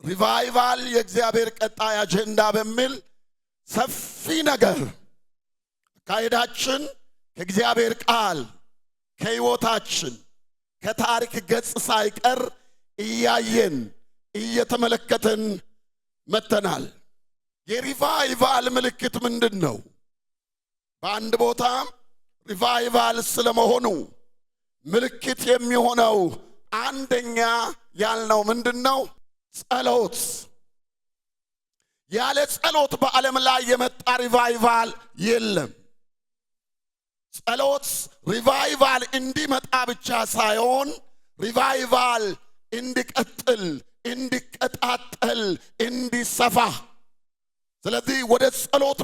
ሪቫይቫል የእግዚአብሔር ቀጣይ አጀንዳ በሚል ሰፊ ነገር ካይዳችን ከእግዚአብሔር ቃል ከሕይወታችን ከታሪክ ገጽ ሳይቀር እያየን እየተመለከተን መተናል። የሪቫይቫል ምልክት ምንድነው? በአንድ ቦታ ሪቫይቫል ስለመሆኑ ምልክት የሚሆነው አንደኛ ያልነው ምንድነው? ጸሎት። ያለ ጸሎት በዓለም ላይ የመጣ ሪቫይቫል የለም። ጸሎት ሪቫይቫል እንዲመጣ ብቻ ሳይሆን ሪቫይቫል እንዲቀጥል፣ እንዲቀጣጠል፣ እንዲሰፋ። ስለዚህ ወደ ጸሎት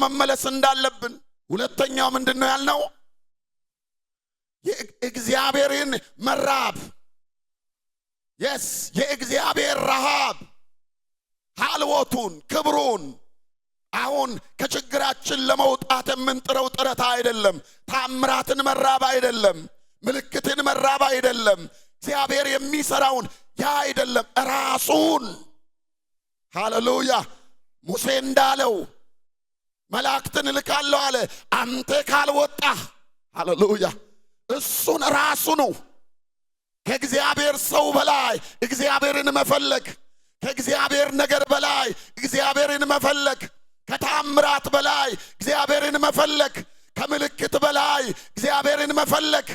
መመለስ እንዳለብን ሁለተኛው ምንድነው ያልነው? የእግዚአብሔርን መራብ። የእግዚአብሔር ረሃብ ሐልወቱን ክብሩን አሁን ከችግራችን ለመውጣት የምንጥረው ጥረት አይደለም። ታምራትን መራብ አይደለም። ምልክትን መራብ አይደለም። እግዚአብሔር የሚሰራውን ያ አይደለም፣ ራሱን። ሃሌሉያ። ሙሴ እንዳለው መላእክትን እልካለሁ አለ። አንተ ካልወጣ ሃሌሉያ እሱን ራሱ ነው። ከእግዚአብሔር ሰው በላይ እግዚአብሔርን መፈለግ፣ ከእግዚአብሔር ነገር በላይ እግዚአብሔርን መፈለግ፣ ከታምራት በላይ እግዚአብሔርን መፈለግ፣ ከምልክት በላይ እግዚአብሔርን መፈለግ፣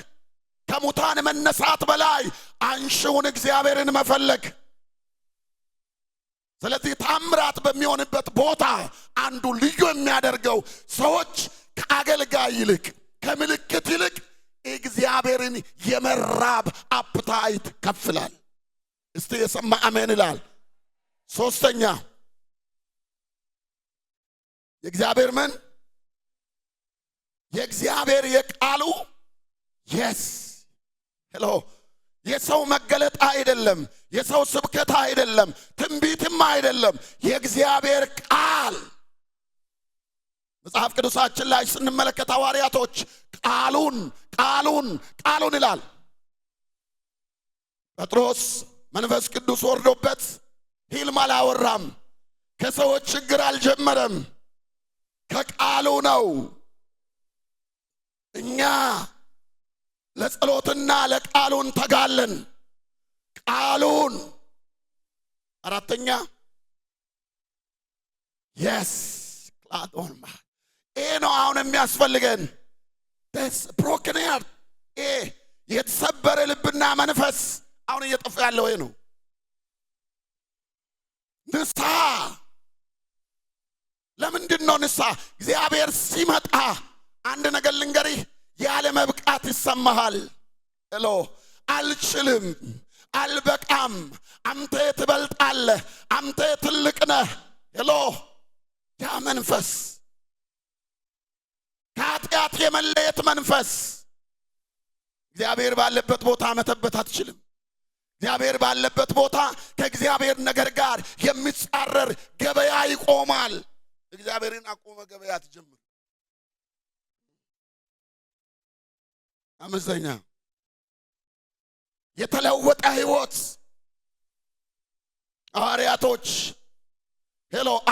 ከሙታን መነሳት በላይ አንሺውን እግዚአብሔርን መፈለግ። ስለዚህ ታምራት በሚሆንበት ቦታ አንዱ ልዩ የሚያደርገው ሰዎች ከአገልጋይ ይልቅ ከምልክት ይልቅ እግዚአብሔርን የመራብ አፕታይት ከፍላል። እስቲ የሰማ አሜን ይላል። ሶስተኛ የእግዚአብሔር ምን? የእግዚአብሔር የቃሉ ሄሎ የሰው መገለጥ አይደለም፣ የሰው ስብከት አይደለም፣ ትንቢትም አይደለም። የእግዚአብሔር ቃል መጽሐፍ ቅዱሳችን ላይ ስንመለከት ሐዋርያቶች ቃሉን ይላል። ጴጥሮስ መንፈስ ቅዱስ ወርዶበት ሕልም አላወራም፣ ከሰዎች ችግር አልጀመረም፣ ከቃሉ ነው። እኛ ለጸሎትና ለቃሉን ተጋለን። ቃሉን አራተኛ ቃሉን ነው አሁን የሚያስፈልገን። ብሮክን ሃርት የተሰበረ ልብና መንፈስ አሁን እየጠፋ ያለው ነው። ንስሐ። ለምንድነው ንስሐ? እግዚአብሔር ሲመጣ አንድ ነገር ልንገርህ፣ ያለ መብቃት ይሰማሃል። አልችልም፣ አልበቃም፣ አንተ ትበልጣለህ፣ አንተ ትልቅ ነህ። ያ መንፈስ ከኃጢአት የመለየት መንፈስ እግዚአብሔር ባለበት ቦታ መተበት አትችልም። እግዚአብሔር ባለበት ቦታ ከእግዚአብሔር ነገር ጋር የሚጻረር ገበያ ይቆማል። እግዚአብሔርን አቆመ ገበያ አትጀምር። አምስተኛ የተለወጠ ሕይወት። ሐዋርያቶች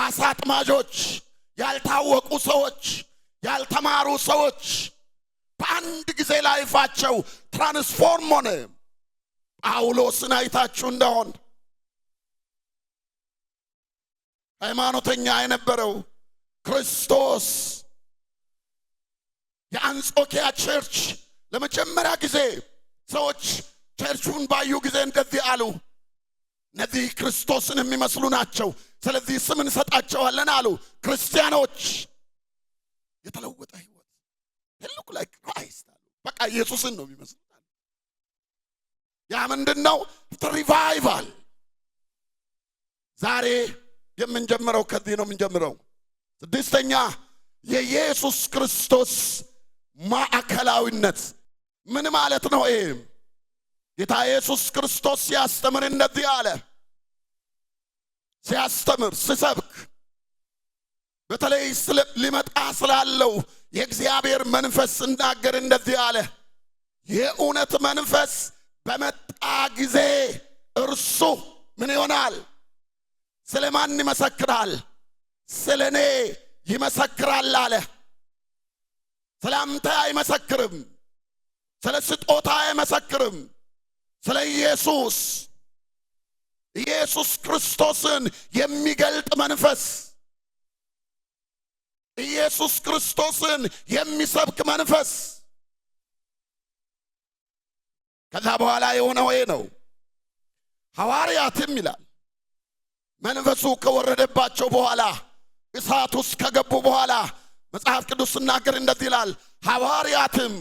አሳ አጥማጆች፣ ያልታወቁ ሰዎች፣ ያልተማሩ ሰዎች በአንድ ጊዜ ላይፋቸው ትራንስፎርም ሆነ። ጳውሎስን አይታችሁ እንደሆን ሃይማኖተኛ የነበረው ክርስቶስ የአንጾኪያ ቸርች ለመጀመሪያ ጊዜ ሰዎች ቸርቹን ባዩ ጊዜ እንደዚህ አሉ፣ እነዚህ ክርስቶስን የሚመስሉ ናቸው፣ ስለዚህ ስም እንሰጣቸዋለን አሉ። ክርስቲያኖች የተለወጠ ሕይወት look like Christ አሉ። በቃ ኢየሱስን ነው የሚመስሉት። ያ ምንድነው? ሪቫይቫል። ዛሬ የምንጀምረው ከዚህ ነው የምንጀምረው። ስድስተኛ የኢየሱስ ክርስቶስ ማዕከላዊነት። ምን ማለት ነው ይሄ? ጌታ ኢየሱስ ክርስቶስ ሲያስተምር እንደዚህ አለ። ሲያስተምር ሲሰብክ በተለይ ሊመጣ ስላለው የእግዚአብሔር መንፈስ ሲናገር እንደዚህ አለ። የእውነት መንፈስ በመጣ ጊዜ እርሱ ምን ይሆናል? ስለማን ይመሰክራል? ስለኔ ይመሰክራል አለ። ስላንተ አይመሰክርም፣ ስለ ስጦታ አይመሰክርም። ስለ ኢየሱስ ክርስቶስን የሚገልጥ መንፈስ፣ ኢየሱስ ክርስቶስን የሚሰብክ መንፈስ። ከዛ በኋላ የሆነው ይሄ ነው። ሐዋርያትም ይላል መንፈሱ ከወረደባቸው በኋላ እሳት ውስጥ ከገቡ በኋላ መጽሐፍ ቅዱስ ሲናገር እንደዚህ ይላል፣ ሐዋርያትም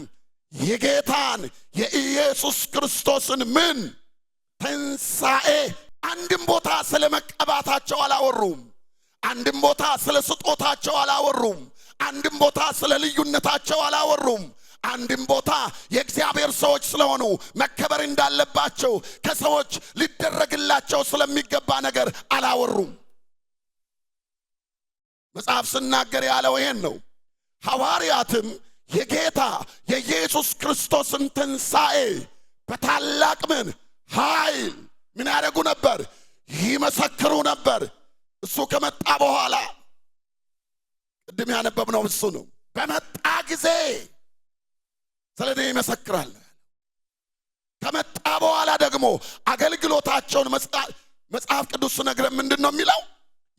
የጌታን የኢየሱስ ክርስቶስን ምን ትንሣኤ፣ አንድም ቦታ ስለ መቀባታቸው አላወሩም። አንድም ቦታ ስለ ስጦታቸው አላወሩም። አንድም ቦታ ስለ ልዩነታቸው አላወሩም። አንድም ቦታ የእግዚአብሔር ሰዎች ስለሆኑ መከበር እንዳለባቸው ከሰዎች ሊደረግላቸው ስለሚገባ ነገር አላወሩም። መጽሐፍ ሲናገር ያለው ይሄን ነው። ሐዋርያትም የጌታ የኢየሱስ ክርስቶስን ትንሣኤ በታላቅ ምን ኃይል ምን ያደርጉ ነበር? ይመሰክሩ ነበር። እሱ ከመጣ በኋላ ቅድም ያነበብነው እሱ ነው። በመጣ ጊዜ ስለኔ ይመሰክራል። ከመጣ በኋላ ደግሞ አገልግሎታቸውን መጽሐፍ ቅዱስ ሲነግረን ምንድን ነው የሚለው?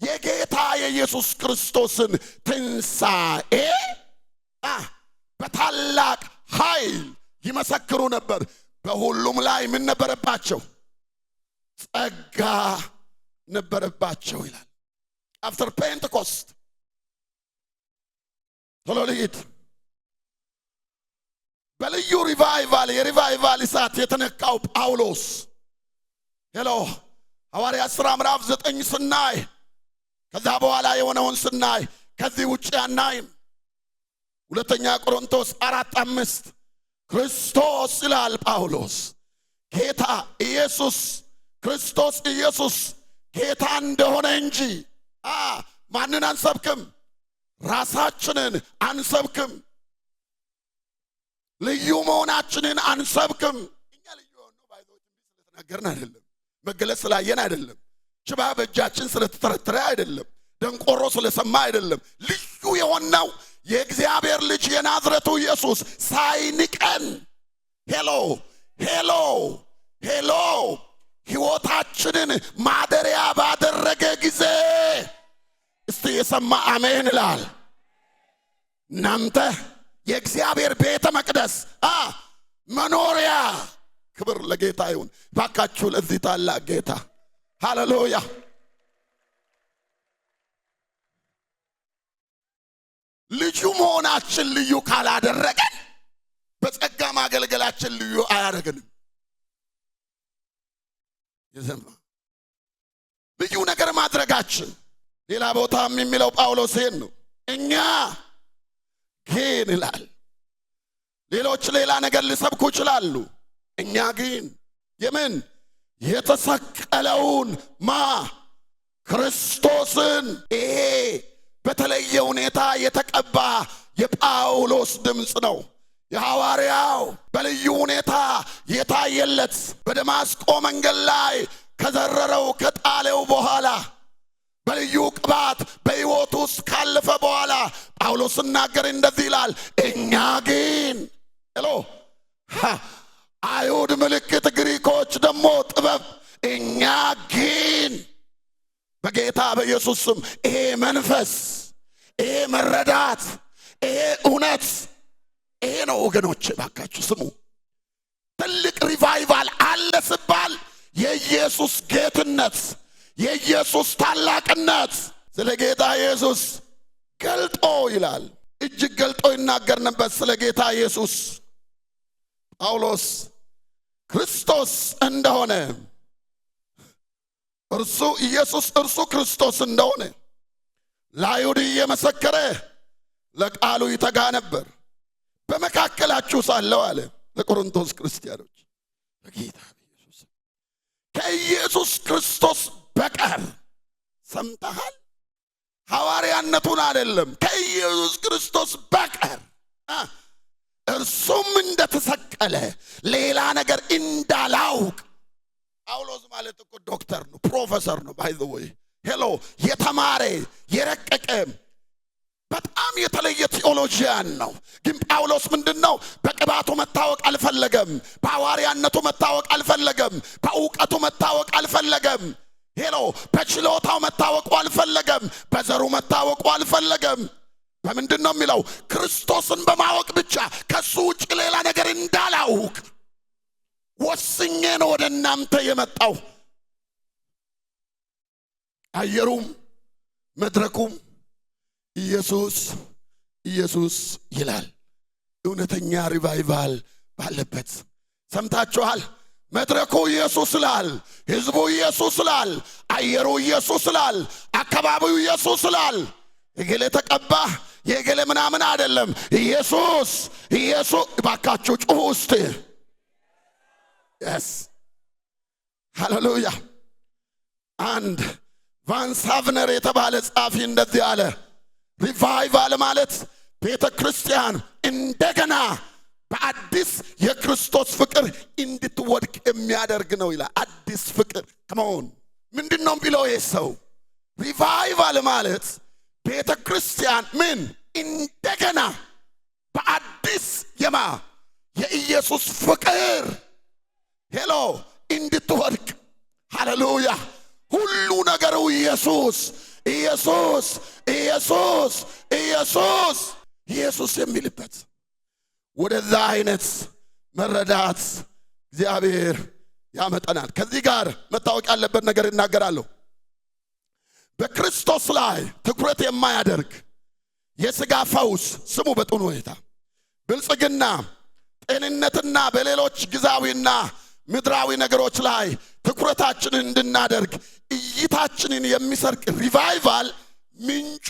የጌታ የኢየሱስ ክርስቶስን ትንሣኤ በታላቅ ኃይል ይመሰክሩ ነበር። በሁሉም ላይ ምን ነበረባቸው? ጸጋ ነበረባቸው ይላል። አፍተር ፔንቴኮስት ቶሎ ልሂድ። በልዩ የሪቫይቫል እሳት የተነካው ጳውሎስ ሐዋርያት ሥራ ምዕራፍ 9 ስናይ፣ ከዛ በኋላ የሆነውን ስናይ ከዚህ ውጭ አናይም። ሁለተኛ ቆሮንቶስ 4:5 ክርስቶስ ይላል ጳውሎስ ጌታ ኢየሱስ ክርስቶስ ኢየሱስ ጌታ እንደሆነ እንጂ ማንን አንሰብክም? ራሳችንን አንሰብክም። ልዩ መሆናችንን አንሰብክም። እኛ ልዩ የሆነው ባይዞች ስለተናገርን አይደለም፣ መገለጽ ስላየን አይደለም፣ ሽባ በእጃችን ስለተተረተረ አይደለም፣ ደንቆሮ ስለሰማ አይደለም። ልዩ የሆነው የእግዚአብሔር ልጅ የናዝሬቱ ኢየሱስ ሳይንቀን ሕይወታችንን ማደሪያ ባደረገ ጊዜ እስቲ የሰማ አሜን ይላል። እናንተ የእግዚአብሔር ቤተ መቅደስ መኖሪያ፣ ክብር ለጌታ ይሁን። ባካችሁ ለዚህ ታላቅ ጌታ ሃሌሉያ። ልዩ መሆናችን ልዩ ካላደረገን በጸጋ ማገልገላችን ልዩ አያደርገንም። የዘማ ልዩ ነገር ማድረጋችን ሌላ ቦታም የሚለው ጳውሎስ ይሄን ነው። እኛ ግን ይላል ሌሎች ሌላ ነገር ሊሰብኩ ይችላሉ። እኛ ግን የምን የተሰቀለውን ክርስቶስን ይሄ በተለየ ሁኔታ የተቀባ የጳውሎስ ድምፅ ነው። የሐዋርያው በልዩ ሁኔታ የታየለት በደማስቆ መንገድ ላይ ከዘረረው ከጣለው በኋላ በልዩ ቅባት በሕይወቱ ውስጥ ካለፈ በኋላ ጳውሎስ ሲናገር እንደዚህ ይላል፣ እኛ ግን አይሁድ ምልክት፣ ግሪኮች ደግሞ ጥበብ፣ እኛ ግን በጌታ በኢየሱስ ስም ይሄ መንፈስ፣ ይሄ መረዳት፣ ይሄ እውነት፣ ይሄ ነው ወገኖች። ባካችሁ ስሙ። ትልቅ ሪቫይቫል አለ ሲባል የኢየሱስ ጌትነት፣ የኢየሱስ ታላቅነት ስለ ጌታ ኢየሱስ ገልጦ ይላል። እጅግ ገልጦ ይናገር ነበር ስለ ጌታ ኢየሱስ ጳውሎስ ክርስቶስ እንደሆነ፣ እርሱ ኢየሱስ እርሱ ክርስቶስ እንደሆነ ለአይሁድ እየመሰከረ ለቃሉ ይተጋ ነበር። በመካከላችሁ ሳለሁ አለ ለቆሮንቶስ ክርስቲያኖች በጌታ ኢየሱስ ከኢየሱስ ክርስቶስ በቀር ሰምተሃል? ሐዋርያነቱን አይደለም፣ ከኢየሱስ ክርስቶስ በቀር እርሱም እንደተሰቀለ ሌላ ነገር እንዳላውቅ ጳውሎስ ማለት እኮ ዶክተር ነው፣ ፕሮፌሰር ነው። ባይ ዘ ወይ ሄሎ የተማረ የረቀቀ በጣም የተለየ ቴዎሎጂያን ነው። ግን ጳውሎስ ምንድነው? በቅባቱ መታወቅ አልፈለገም፣ በሐዋርያነቱ መታወቅ አልፈለገም፣ በእውቀቱ መታወቅ አልፈለገም። ሄሎ በችሎታው መታወቁ አልፈለገም፣ በዘሩ መታወቁ አልፈለገም። በምንድነው የሚለው? ክርስቶስን በማወቅ ብቻ ከሱ ውጭ ሌላ ነገር እንዳላውቅ ወስኜ ነው ወደ እናንተ የመጣው። አየሩም መድረኩም ኢየሱስ ኢየሱስ ይላል። እውነተኛ ሪቫይቫል ባለበት ሰምታችኋል። መድረኩ ኢየሱስ ይላል፣ ህዝቡ ኢየሱስ ይላል፣ አየሩ ኢየሱስ ይላል፣ አካባቢው ኢየሱስ ይላል። የገሌ ተቀባ የገሌ ምናምን አይደለም። ኢየሱስ ኢየሱስ። ባካችሁ ጩሁ እስቲ yes ሃሌሉያ። አንድ ቫንስ ሃቭነር የተባለ ጻፊ እንደዚህ አለ፣ ሪቫይቫል ማለት ቤተ ክርስቲያን እንደገና በአዲስ የክርስቶስ ፍቅር እንድትወድቅ የሚያደርግ ነው ይላል። አዲስ ፍቅር ከመሆን ምንድነው ቢለው የሰው ሪቫይቫል ማለት ቤተ ክርስቲያን ምን እንደገና በአዲስ የኢየሱስ ፍቅር ሄሎ እንድትወድቅ። ሃሌሉያ። ሁሉ ነገሩ ኢየሱስ ኢየሱስ ኢየሱስ ኢየሱስ ኢየሱስ የሚልበት ወደዛ አይነት መረዳት እግዚአብሔር ያመጣናል። ከዚህ ጋር መታወቅ ያለበት ነገር እናገራለሁ። በክርስቶስ ላይ ትኩረት የማያደርግ የሥጋ ፈውስ ስሙ በጥኑ ሁኔታ ብልጽግና፣ ጤንነትና በሌሎች ግዛዊና ምድራዊ ነገሮች ላይ ትኩረታችንን እንድናደርግ እይታችንን የሚሰርቅ ሪቫይቫል ምንጩ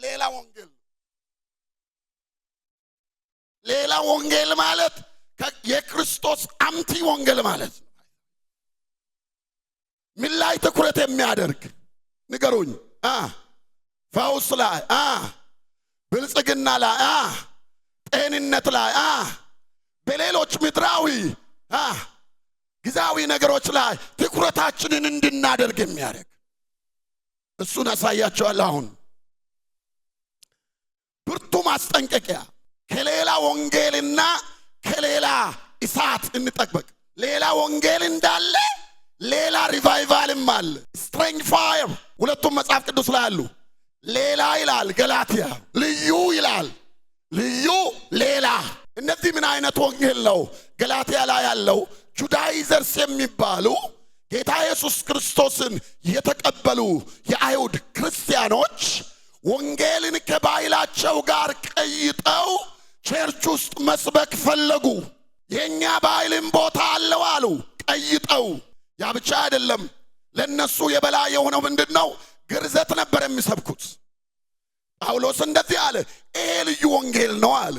ሌላ ወንጌል። ሌላ ወንጌል ማለት የክርስቶስ አምቲ ወንጌል ማለት ነው። ምን ላይ ትኩረት የሚያደርግ ንገሩኝ? ፈውስ ላይ፣ ብልጽግና ላይ፣ ጤንነት ላይ፣ በሌሎች ምድራዊ ግዛዊ ነገሮች ላይ ትኩረታችንን እንድናደርግ የሚያደርግ እሱን አሳያቸዋለሁ። አሁን ብርቱ ማስጠንቀቂያ ከሌላ ወንጌልና ከሌላ እሳት እንጠብቅ። ሌላ ወንጌል እንዳለ ሌላ ሪቫይቫልም አለ። ስትሬንጅ ፋየር ሁለቱም መጽሐፍ ቅዱስ ላይ አሉ። ሌላ ይላል ገላትያ፣ ልዩ ይላል ልዩ ሌላ። እነዚህ ምን አይነት ወንጌል ነው? ገላትያ ላይ ያለው ጁዳይዘርስ የሚባሉ ጌታ ኢየሱስ ክርስቶስን የተቀበሉ የአይሁድ ክርስቲያኖች ወንጌልን ከባህላቸው ጋር ቀይጠው ቸርች ውስጥ መስበክ ፈለጉ። የኛ ባህልም ቦታ አለው አሉ ቀይጠው። ያ ብቻ አይደለም፣ ለነሱ የበላይ የሆነው ምንድነው? ግርዘት ነበር የሚሰብኩት። ጳውሎስ እንደዚህ አለ፣ ይሄ ልዩ ወንጌል ነው አለ፣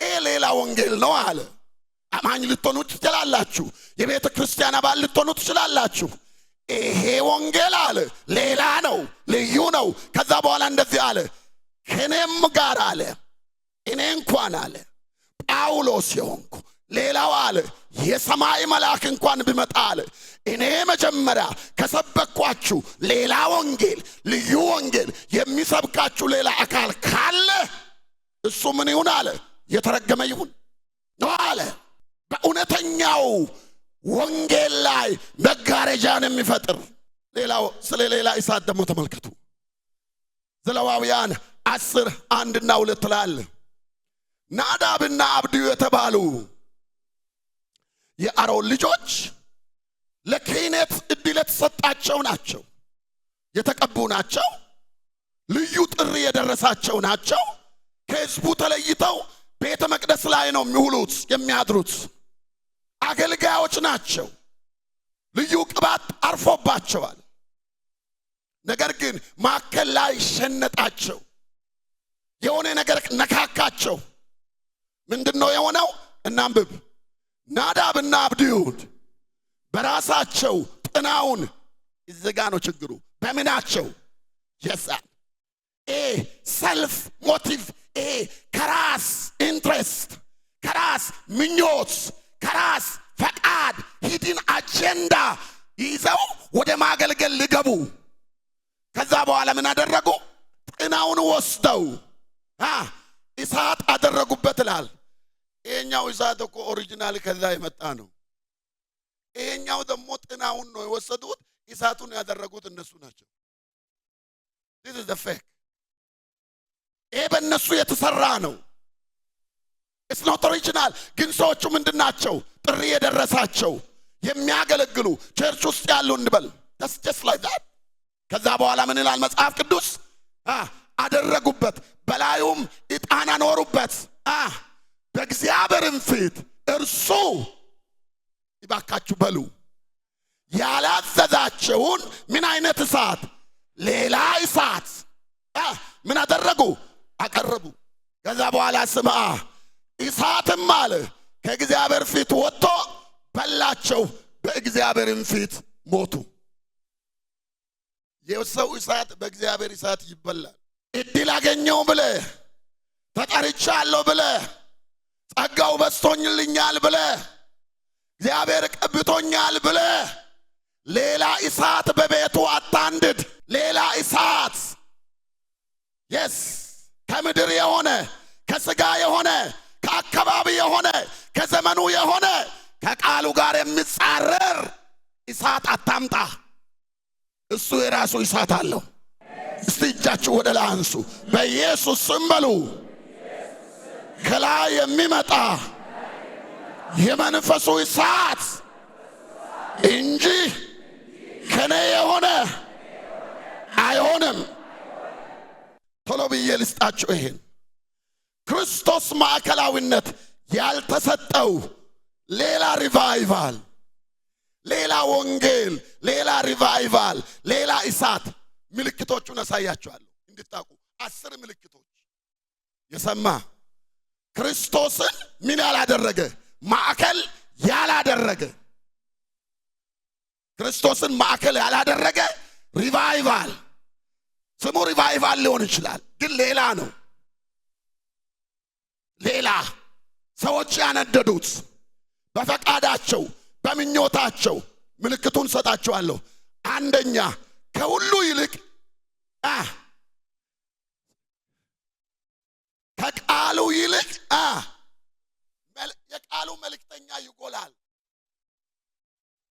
ይሄ ሌላ ወንጌል ነው አለ። አማኝ ልትሆኑ ትችላላችሁ፣ የቤተ ክርስቲያን አባል ልትሆኑ ትችላላችሁ። ይሄ ወንጌል አለ ሌላ ነው፣ ልዩ ነው። ከዛ በኋላ እንደዚህ አለ፣ ከኔም ጋር አለ እኔ እንኳን አለ ጳውሎስ የሆንኩ ሌላው አለ የሰማይ መልአክ እንኳን ቢመጣ አለ እኔ መጀመሪያ ከሰበኳችሁ ሌላ ወንጌል ልዩ ወንጌል የሚሰብካችሁ ሌላ አካል ካለ እሱ ምን ይሁን አለ? የተረገመ ይሁን ነው አለ። በእውነተኛው ወንጌል ላይ መጋረጃን የሚፈጥር ሌላው ስለ ሌላ እሳት ደግሞ ተመልከቱ። ዘሌዋውያን 10:1-2 ላይ ናዳብና አብድዩ የተባሉ የአሮን ልጆች ለክህነት ዕድል የተሰጣቸው ናቸው፣ የተቀቡ ናቸው፣ ልዩ ጥሪ የደረሳቸው ናቸው። ከሕዝቡ ተለይተው ቤተ መቅደስ ላይ ነው የሚውሉት የሚያድሩት። አገልጋዮች ናቸው። ልዩ ቅባት አርፎባቸዋል። ነገር ግን ማከል ላይ ሸነጣቸው፣ የሆነ ነገር ነካካቸው። ምንድነው የሆነው? እናንብብ። ናዳብና አብድዩ በራሳቸው ጥናውን ይዘጋ ነው ችግሩ። በምናቸው የሳል ሰልፍ ሞቲቭ ከራስ ኢንትረስት፣ ከራስ ምኞት፣ ከራስ ፈቃድ ሂድን አጀንዳ ይዘው ወደ ማገልገል ሊገቡ ከዛ በኋላ ምን አደረጉ? ጥናውን ወስደው እሳት አደረጉበት ይላል። ይሄኛው እሳት እኮ ኦሪጂናል ከዛ የመጣ ነው። ይሄኛው ደግሞ ጥናውን ነው የወሰዱት። እሳቱን ያደረጉት እነሱ ናቸው። this is the fake። ይሄ በእነሱ የተሰራ ነው። it's not original። ግን ሰዎቹ ምንድናቸው? ጥሪ የደረሳቸው የሚያገለግሉ ቸርች ውስጥ ያሉ እንበል that's just like that። ከዛ በኋላ ምን ይላል መጽሐፍ ቅዱስ? አደረጉበት፣ በላዩም ዕጣን አኖሩበት፣ በእግዚአብሔርም ፊት እርሱ ይባካችሁ በሉ ያላዘዛቸውን ምን አይነት እሳት? ሌላ እሳት ምን አደረጉ? አቀረቡ። ከዛ በኋላ ስማ እሳትም አለ ከእግዚአብሔር ፊት ወጥቶ በላቸው፣ በእግዚአብሔርም ፊት ሞቱ። የሰው እሳት በእግዚአብሔር እሳት ይበላል። እድል አገኘው ብለ ተጠርቻለሁ ብለ ጸጋው በስቶኝልኛል ብለ እግዚአብሔር ቀብቶኛል ብለ ሌላ እሳት በቤቱ አታንድድ። ሌላ እሳት yes ከምድር የሆነ ከስጋ የሆነ ከአካባቢ የሆነ ከዘመኑ የሆነ ከቃሉ ጋር የሚጻረር እሳት አታምጣ። እሱ የራሱ እሳት አለው። እስቲ እጃችሁ ወደ ላይ አንሱ። በኢየሱስ ስም በሉ ከላይ የሚመጣ የመንፈሱ እሳት እንጂ ከኔ የሆነ አይሆንም። ቶሎ ብዬ ልስጣችሁ ይሄን ክርስቶስ ማዕከላዊነት ያልተሰጠው ሌላ ሪቫይቫል፣ ሌላ ወንጌል፣ ሌላ ሪቫይቫል፣ ሌላ እሳት ምልክቶቹን አሳያችኋለሁ እንድታቁ። 10 ምልክቶች የሰማ ክርስቶስን ምን ያላደረገ ማዕከል ያላደረገ ክርስቶስን ማዕከል ያላደረገ ሪቫይቫል። ስሙ ሪቫይቫል ሊሆን ይችላል፣ ግን ሌላ ነው። ሌላ ሰዎች ያነደዱት በፈቃዳቸው በምኞታቸው ምልክቱን ሰጣቸዋለሁ። አንደኛ ከሁሉ ይልቅ ከቃሉ ይልቅ የቃሉ መልእክተኛ ይጎላል።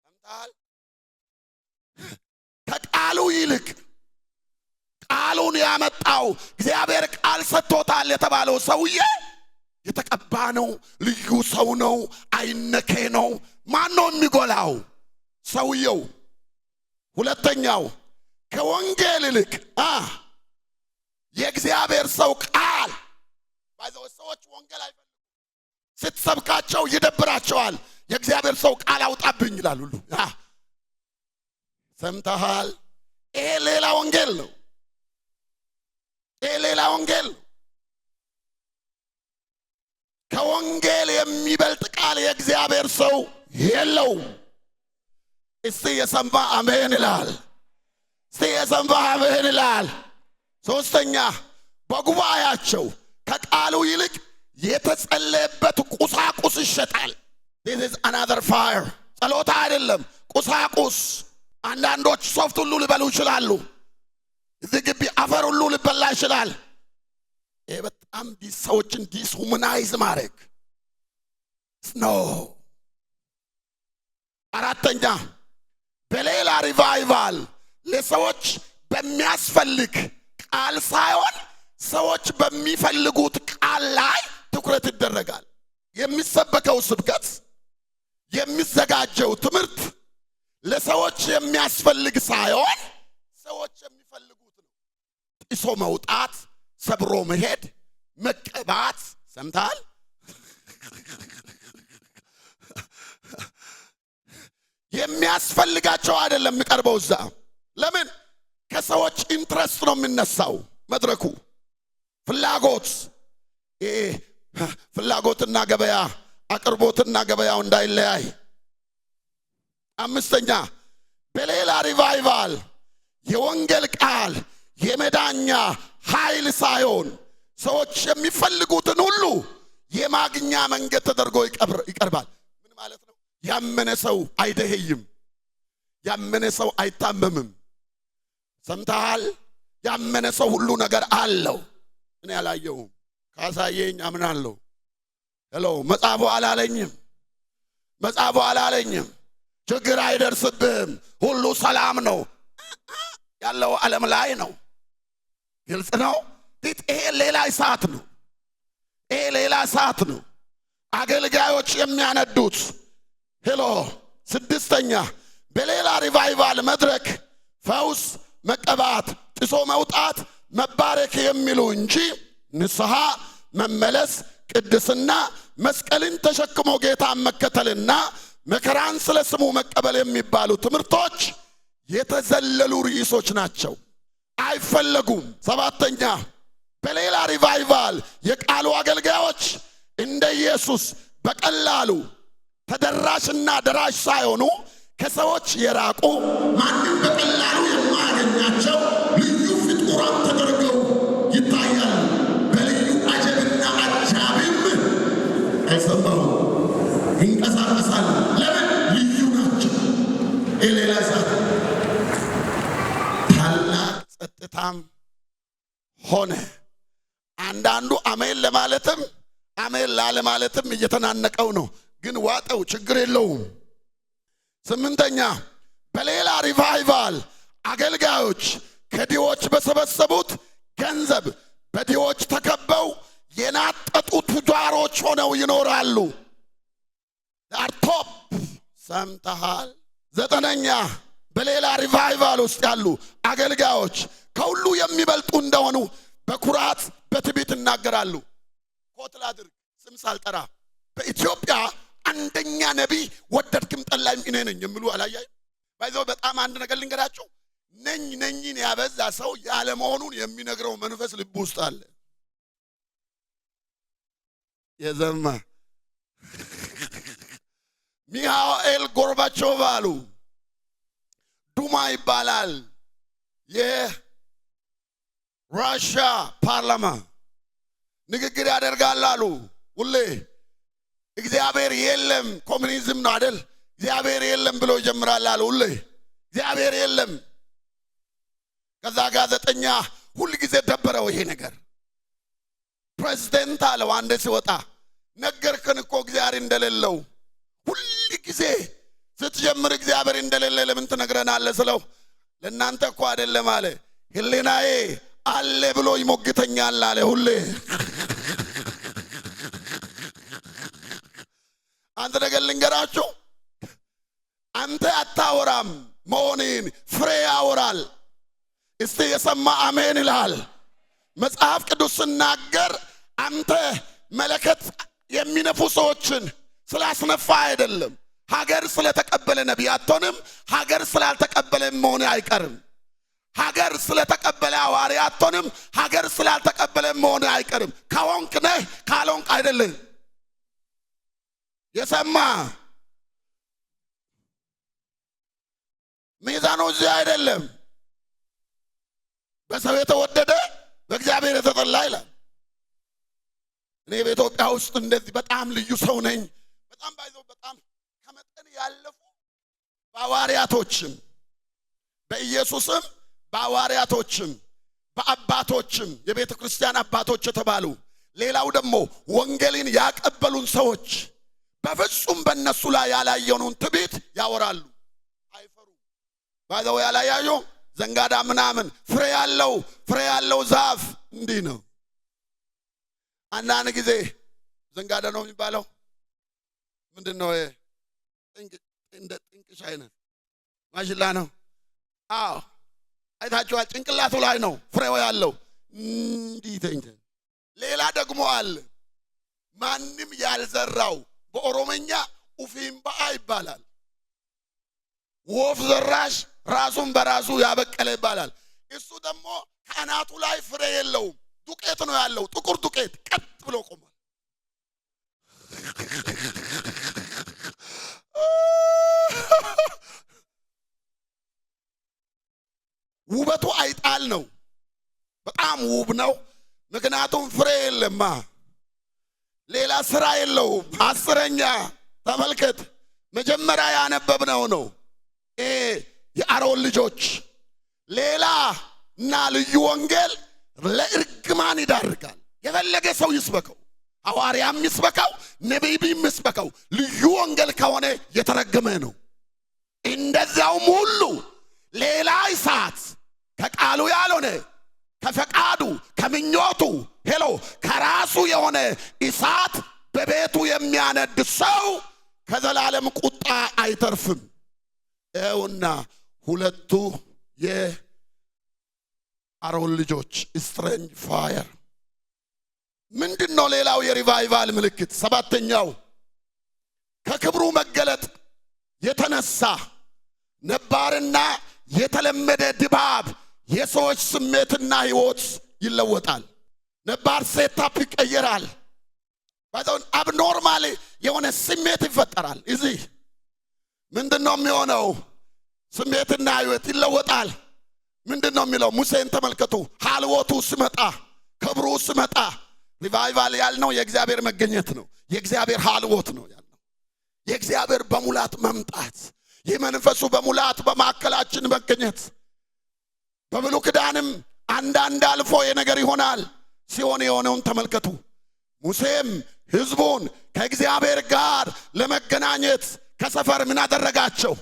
ሰምተሃል? ከቃሉ ይልቅ ቃሉን ያመጣው እግዚአብሔር ቃል ሰጥቶታል የተባለው ሰውዬ የተቀባ ነው፣ ልዩ ሰው ነው፣ አይነኬ ነው። ማን ነው የሚጎላው? ሰውየው። ሁለተኛው ከወንጌል ይልቅ የእግዚአብሔር ሰው ቃል ሰዎች ወንጌል አይፈልጉም። ስትሰብካቸው ይደብራቸዋል። የእግዚአብሔር ሰው ቃል አውጣብኝ ይላል ሁሉ። ሰምተሃል? ይሄ ሌላ ወንጌል ነው። ይሄ ሌላ ወንጌል ነው። ከወንጌል የሚበልጥ ቃል የእግዚአብሔር ሰው የለውም። እስቲ የሰማ አሜን ይላል። እስቲ የሰማ አሜን ይላል። ሶስተኛ በጉባኤያቸው ከቃሉ ይልቅ የተጸለየበት ቁሳቁስ ይሸጣል። this is another fire። ጸሎታ አይደለም፣ ቁሳቁስ። አንዳንዶች ሶፍት ሁሉ ሊበሉ ይችላሉ። እዚህ ግቢ አፈር ሁሉ ሊበላ ይችላል። ይሄ በጣም ሰዎችን ዲስሁማናይዝ ማድረግ ነው። አራተኛ በሌላ ሪቫይቫል ለሰዎች በሚያስፈልግ ቃል ሳይሆን ሰዎች በሚፈልጉት ቃል ላይ ትኩረት ይደረጋል። የሚሰበከው ስብከት፣ የሚዘጋጀው ትምህርት ለሰዎች የሚያስፈልግ ሳይሆን ሰዎች የሚፈልጉት ነው። ጥሶ መውጣት፣ ሰብሮ መሄድ፣ መቀባት። ሰምታል? የሚያስፈልጋቸው አይደለም የሚቀርበው እዛ። ለምን? ከሰዎች ኢንትረስት ነው የሚነሳው መድረኩ። ፍላጎት፣ ፍላጎትና ገበያ፣ አቅርቦትና ገበያው እንዳይለያይ። አምስተኛ በሌላ ሪቫይቫል የወንጌል ቃል የመዳኛ ኃይል ሳይሆን ሰዎች የሚፈልጉትን ሁሉ የማግኛ መንገድ ተደርጎ ይቀርባል። ምን ማለት ነው? ያመነ ሰው አይደህይም። ያመነ ሰው አይታመምም። ሰምተሃል? ያመነ ሰው ሁሉ ነገር አለው። እኔ አላየሁም፣ ካሳየኝ አምናለሁ። ሄሎ መጽሐፉ አላለኝም ችግር አይደርስብህም ሁሉ ሰላም ነው ያለው ዓለም ላይ ነው። ግልጽ ነው። ይሄ ሌላ እሳት ነው። አገልጋዮች የሚያነዱት። ሄሎ ስድስተኛ በሌላ ሪቫይቫል መድረክ ፈውስ፣ መቀባት፣ ጥሶ መውጣት፣ መባረክ የሚሉ እንጂ ንስሐ መመለስ፣ ቅድስና፣ መስቀልን ተሸክሞ ጌታን መከተልና መከራን ስለ ስሙ መቀበል የሚባሉ ትምህርቶች የተዘለሉ ርዕሶች ናቸው፣ አይፈለጉም። ሰባተኛ በሌላ ሪቫይቫል የቃሉ አገልጋዮች እንደ ኢየሱስ በቀላሉ ተደራሽና ደራሽ ሳይሆኑ ከሰዎች የራቁ ማንም በቀላሉ የማያገኛቸው ልዩ ፍጡራን ተደርገው ይታያሉ። በልዩ አጀብና አጃብም አይሰማው ይንቀሳቀሳሉ። ለምን? ልዩ ናቸው። ሌላ እሳት። ታላቅ ጸጥታም ሆነ። አንዳንዱ አሜን ለማለትም አሜን ላለማለትም እየተናነቀው ነው፣ ግን ዋጠው፣ ችግር የለውም። ስምንተኛ በሌላ ሪቫይቫል አገልጋዮች ከድሆች በሰበሰቡት ገንዘብ በድሆች ተከበው የናጠጡ ቱጃሮች ሆነው ይኖራሉ። ዳርቶፕ ሰምተሃል? ዘጠነኛ በሌላ ሪቫይቫል ውስጥ ያሉ አገልጋዮች ከሁሉ የሚበልጡ እንደሆኑ በኩራት በትዕቢት ይናገራሉ። ኮት ላድርግ ስም ሳልጠራ በኢትዮጵያ አንደኛ ነቢይ ወደድክም ጠላይም እኔ ነኝ የሚሉ አላያይም? ባይዘው በጣም አንድ ነገር ልንገራችሁ። ነኝን ያበዛ ሰው ያለ መሆኑን የሚነግረው መንፈስ ልብ ውስጥ አለ። የዘማ ሚሃኤል ጎርባቾቭ አሉ። ዱማ ይባላል የራሽያ ፓርላማ ንግግር ያደርጋል አሉ። ሁሌ እግዚአብሔር የለም፣ ኮሙኒዝም ነው አይደል? እግዚአብሔር የለም ብሎ ይጀምራል አሉ። ሁሌ እግዚአብሔር የለም። ከዛ ጋዜጠኛ ሁሉ ጊዜ ደበረው ይሄ ነገር። ፕሬዝዳንት አለው አንዴ ሲወጣ ነገርከን እኮ እግዚአብሔር እንደሌለው። ሁሉ ጊዜ ስትጀምር እግዚአብሔር እንደሌለ ለምን ትነግረናለህ ስለው ለእናንተ እኮ አይደለም አለ፣ ህሊናዬ አለ ብሎ ይሞግተኛል አለ። ሁሌ አንተ ነገር ልንገራችሁ፣ አንተ አታወራም መሆንን ፍሬ ያወራል። እስቲ የሰማ አሜን ይላል። መጽሐፍ ቅዱስ ሲናገር አንተ መለከት የሚነፉ ሰዎችን ስላስነፋ አይደለም። ሀገር ስለተቀበለ ነቢይ አትሆንም። ሀገር ስላልተቀበለ መሆን አይቀርም። ሀገር ስለተቀበለ ሐዋርያ አትሆንም። ሀገር ስላልተቀበለ መሆን አይቀርም። ከሆንክ ነህ፣ ካልሆንክ አይደለም። የሰማ ሚዛኑ እዚህ አይደለም። በሰው የተወደደ በእግዚአብሔር የተጠላ ይላል። እኔ በኢትዮጵያ ውስጥ እንደዚህ በጣም ልዩ ሰው ነኝ። በጣም ባይዘው በጣም ከመጠን ያለፉ በሐዋርያቶችም በኢየሱስም በሐዋርያቶችም በአባቶችም የቤተ ክርስቲያን አባቶች የተባሉ ሌላው ደግሞ ወንጌልን ያቀበሉን ሰዎች በፍጹም በእነሱ ላይ ያላየውን ትዕቢት ያወራሉ። አይፈሩ። ባይዘው ያላያዩ ዘንጋዳ ምናምን ፍሬ ያለው ዛፍ እንዲህ ነው። አንዳንድ ጊዜ ዘንጋዳ ነው የሚባለው ምንድነው? እንደ ጥንቅሽ አይነት ማሽላ ነው። አዎ አይታችኋል። ጭንቅላቱ ላይ ነው ፍሬው ያለው እንዲህ ተንተ። ሌላ ደግሞ አለ ማንም ያልዘራው በኦሮሞኛ ኡፊምባ ይባላል። ወፍ ዘራሽ ራሱን በራሱ ያበቀለ ይባላል። እሱ ደግሞ ካናቱ ላይ ፍሬ የለውም፣ ዱቄት ነው ያለው። ጥቁር ዱቄት ቀጥ ብሎ ቆሟል። ውበቱ አይጣል ነው። በጣም ውብ ነው፣ ምክንያቱም ፍሬ የለማ፣ ሌላ ስራ የለውም። አስረኛ ተመልከት፣ መጀመሪያ ያነበብነው ነው። የአሮን ልጆች ሌላና ልዩ ወንጌል ለእርግማን ይዳርጋል። የፈለገ ሰው ይስበከው፣ ሐዋርያም ይስበከው፣ ነቢይም ይስበከው፣ ልዩ ወንጌል ከሆነ የተረገመ ነው። እንደዛውም ሁሉ ሌላ እሳት ከቃሉ ያልሆነ ከፈቃዱ ከምኞቱ ከራሱ የሆነ እሳት በቤቱ የሚያነድ ሰው ከዘላለም ቁጣ አይተርፍም። ይኸውና ሁለቱ የአሮን ልጆች ስትሬንጅ ፋየር። ምንድነው ሌላው የሪቫይቫል ምልክት? ሰባተኛው ከክብሩ መገለጥ የተነሳ ነባርና የተለመደ ድባብ የሰዎች ስሜትና ህይወት ይለወጣል። ነባር ሴታፕ ይቀየራል። ባይዘውን አብኖርማሊ የሆነ ስሜት ይፈጠራል። እዚህ ምንድነው የሚሆነው? ስሜትና ህይወት ይለወጣል። ምንድነው የሚለው? ሙሴን ተመልከቱ። ሐልወቱ ሲመጣ፣ ክብሩ ሲመጣ፣ ሪቫይቫል ያልነው የእግዚአብሔር መገኘት ነው። የእግዚአብሔር ሐልወት ነው ያልነው። የእግዚአብሔር በሙላት መምጣት፣ የመንፈሱ በሙላት በማዕከላችን መገኘት። በብሉይ ኪዳንም አንዳንድ አልፎ የነገር ይሆናል ሲሆን የሆነውን ተመልከቱ። ሙሴም ህዝቡን ከእግዚአብሔር ጋር ለመገናኘት ከሰፈር ምን አደረጋቸው?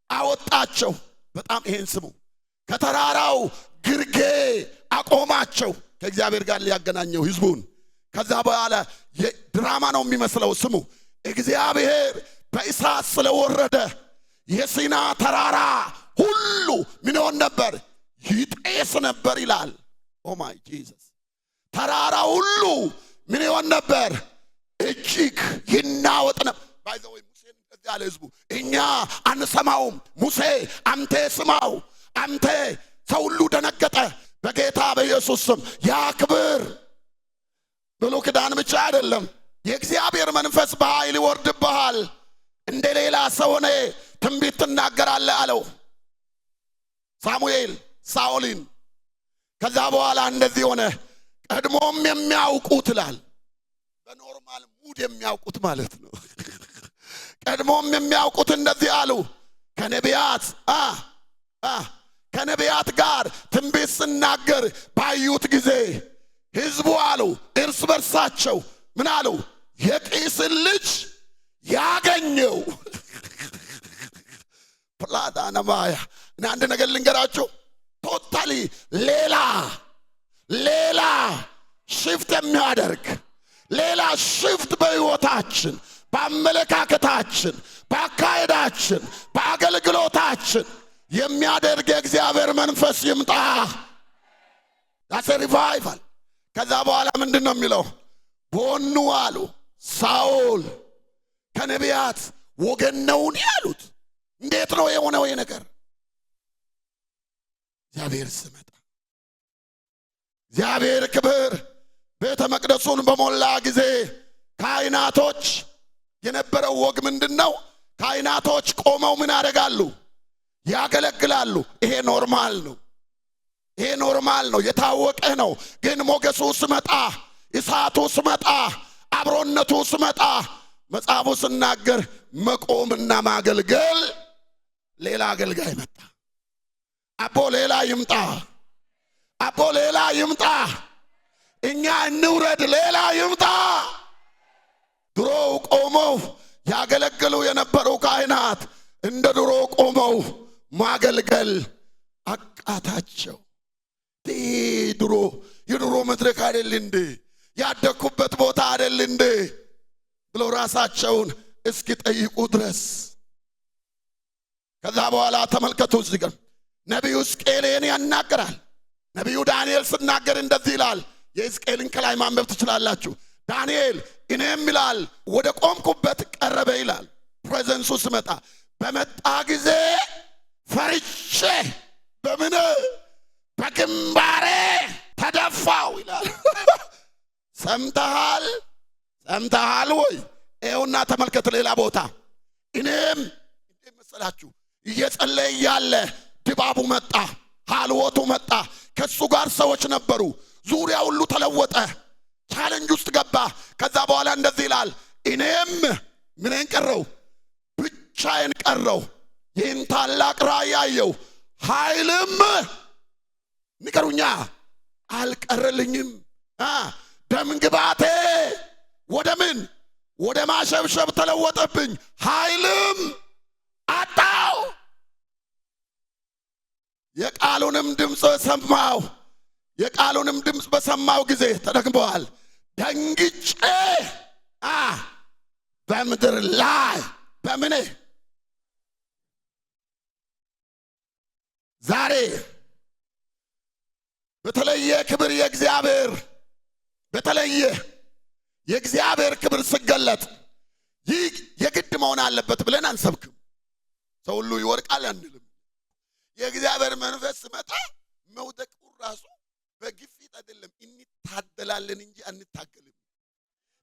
አወጣቸው። በጣም ይሄን ስሙ። ከተራራው ግርጌ አቆማቸው፣ ከእግዚአብሔር ጋር ሊያገናኘው ህዝቡን። ከዛ በኋላ ድራማ ነው የሚመስለው። ስሙ። እግዚአብሔር በእሳት ስለወረደ የሲና ተራራ ሁሉ ምን ሆነ ነበር? ይጤስ ነበር ይላል። ኦ ማይ ጂሰስ። ተራራ ሁሉ ምን ይሆን ነበር? እጅግ ይናወጥ ነበር። ባይዘው ሙሴ እንደዚህ ያለ ህዝቡ እኛ አንሰማውም። ሙሴ አንተ ስማው፣ አንተ። ሰው ሁሉ ደነገጠ። በጌታ በኢየሱስ ስም ያክብር። ብሉይ ኪዳን ብቻ አይደለም፣ የእግዚአብሔር መንፈስ በኃይል ይወርድብሃል፣ እንደ ሌላ ሰው ሆነ ትንቢት ትናገራለህ አለው ሳሙኤል ሳኦልን። ከዛ በኋላ እንደዚህ ሆነ። ቀድሞም የሚያውቁት ይላል። በኖርማል ሙድ የሚያውቁት ማለት ነው። ቀድሞም የሚያውቁት እንደዚህ አሉ። ከነቢያት ጋር ትንቢት ስናገር ባዩት ጊዜ ህዝቡ አሉ እርስ በርሳቸው ምን አሉ? የቂስን ልጅ ያገኘው ፕላዳናማያ። እና አንድ ነገር ልንገራችሁ፣ ቶታሊ ሌላ ሽፍት የሚያደርግ ሌላ ሽፍት በህይወታችን፣ በአመለካከታችን፣ በአካሄዳችን፣ በአገልግሎታችን የሚያደርግ የእግዚአብሔር መንፈስ ይምጣ። ዳስ ሪቫይቫል። ከዛ በኋላ ምንድን ነው የሚለው? ቦኑ አሉ ሳኦል ከነቢያት ወገን ነውን ያሉት። እንዴት ነው የሆነው ይሄ ነገር? እግዚአብሔር ሲመጣ፣ እግዚአብሔር ክብር ቤተ መቅደሱን በሞላ ጊዜ ካህናቶች የነበረው ወግ ምንድነው? ካህናቶች ቆመው ምን ያደርጋሉ? ያገለግላሉ። ይሄ ኖርማል ነው። ይሄ ኖርማል ነው፣ የታወቀ ነው። ግን ሞገሱ ሲመጣ፣ እሳቱ ሲመጣ፣ አብሮነቱ ሲመጣ መጽሐፉ ሲናገር መቆምና ማገልገል ሌላ አገልጋይ መጣ። አቦ ሌላ ይምጣ፣ አቦ ሌላ ይምጣ፣ እኛ እንውረድ፣ ሌላ ይምጣ። ድሮ ቆመው ያገለግሉ የነበሩ ካህናት እንደ ድሮ ቆመው ማገልገል አቃታቸው። ድሮ የድሮ መድረክ አይደል እንዴ? ያደኩበት ቦታ አይደል እንዴ ብለው ራሳቸውን እስኪ ጠይቁ ድረስ። ከዛ በኋላ ተመልከቱ፣ እዚህ ጋር ነቢዩ ሕዝቅኤልን ያናገራል። ነቢዩ ዳንኤል ሲናገር እንደዚህ ይላል። የሕዝቅኤልን ከላይ ማንበብ ትችላላችሁ። ዳንኤል እኔም ይላል ወደ ቆምኩበት ቀረበ ይላል። ፕሬዘንሱ ሲመጣ በመጣ ጊዜ ፈርቼ በምን በግንባሬ ተደፋው ይላል። ሰምተሃል ወይ? ይኸውና ተመልከት። ሌላ ቦታ እኔም እንዴት መሰላችሁ እየጸለየ ያለ ድባቡ መጣ፣ ሐልወቱ መጣ። ከሱ ጋር ሰዎች ነበሩ። ዙሪያ ሁሉ ተለወጠ። ቻሌንጅ ውስጥ ገባ። ከዛ በኋላ እንደዚህ ይላል፣ እኔም ምንን ቀረው? ብቻዬን ቀረው። ይህን ታላቅ ራእይ አየሁ። ኃይልም ንገሩኛ አልቀረልኝም። ደምግባቴ ወደ ምን ወደ ማሸብሸብ ተለወጠብኝ። ኃይልም አጣው። የቃሉንም ድምፅ ሰማሁ። የቃሉንም ድምፅ በሰማው ጊዜ ተደግመዋል። ደንግጬ በምድር ላይ በምን ዛሬ በተለየ ክብር የእግዚአብሔር ክብር ሲገለጥ ይህ የግድ መሆን አለበት ብለን አንሰብክም። ሰው ሁሉ ይወድቃል አንልም። የእግዚአብሔር መንፈስ ሲመጣ መውደቁ ራሱ በግፊት አይደለም፣ እንታደላለን እንጂ አንታገልም።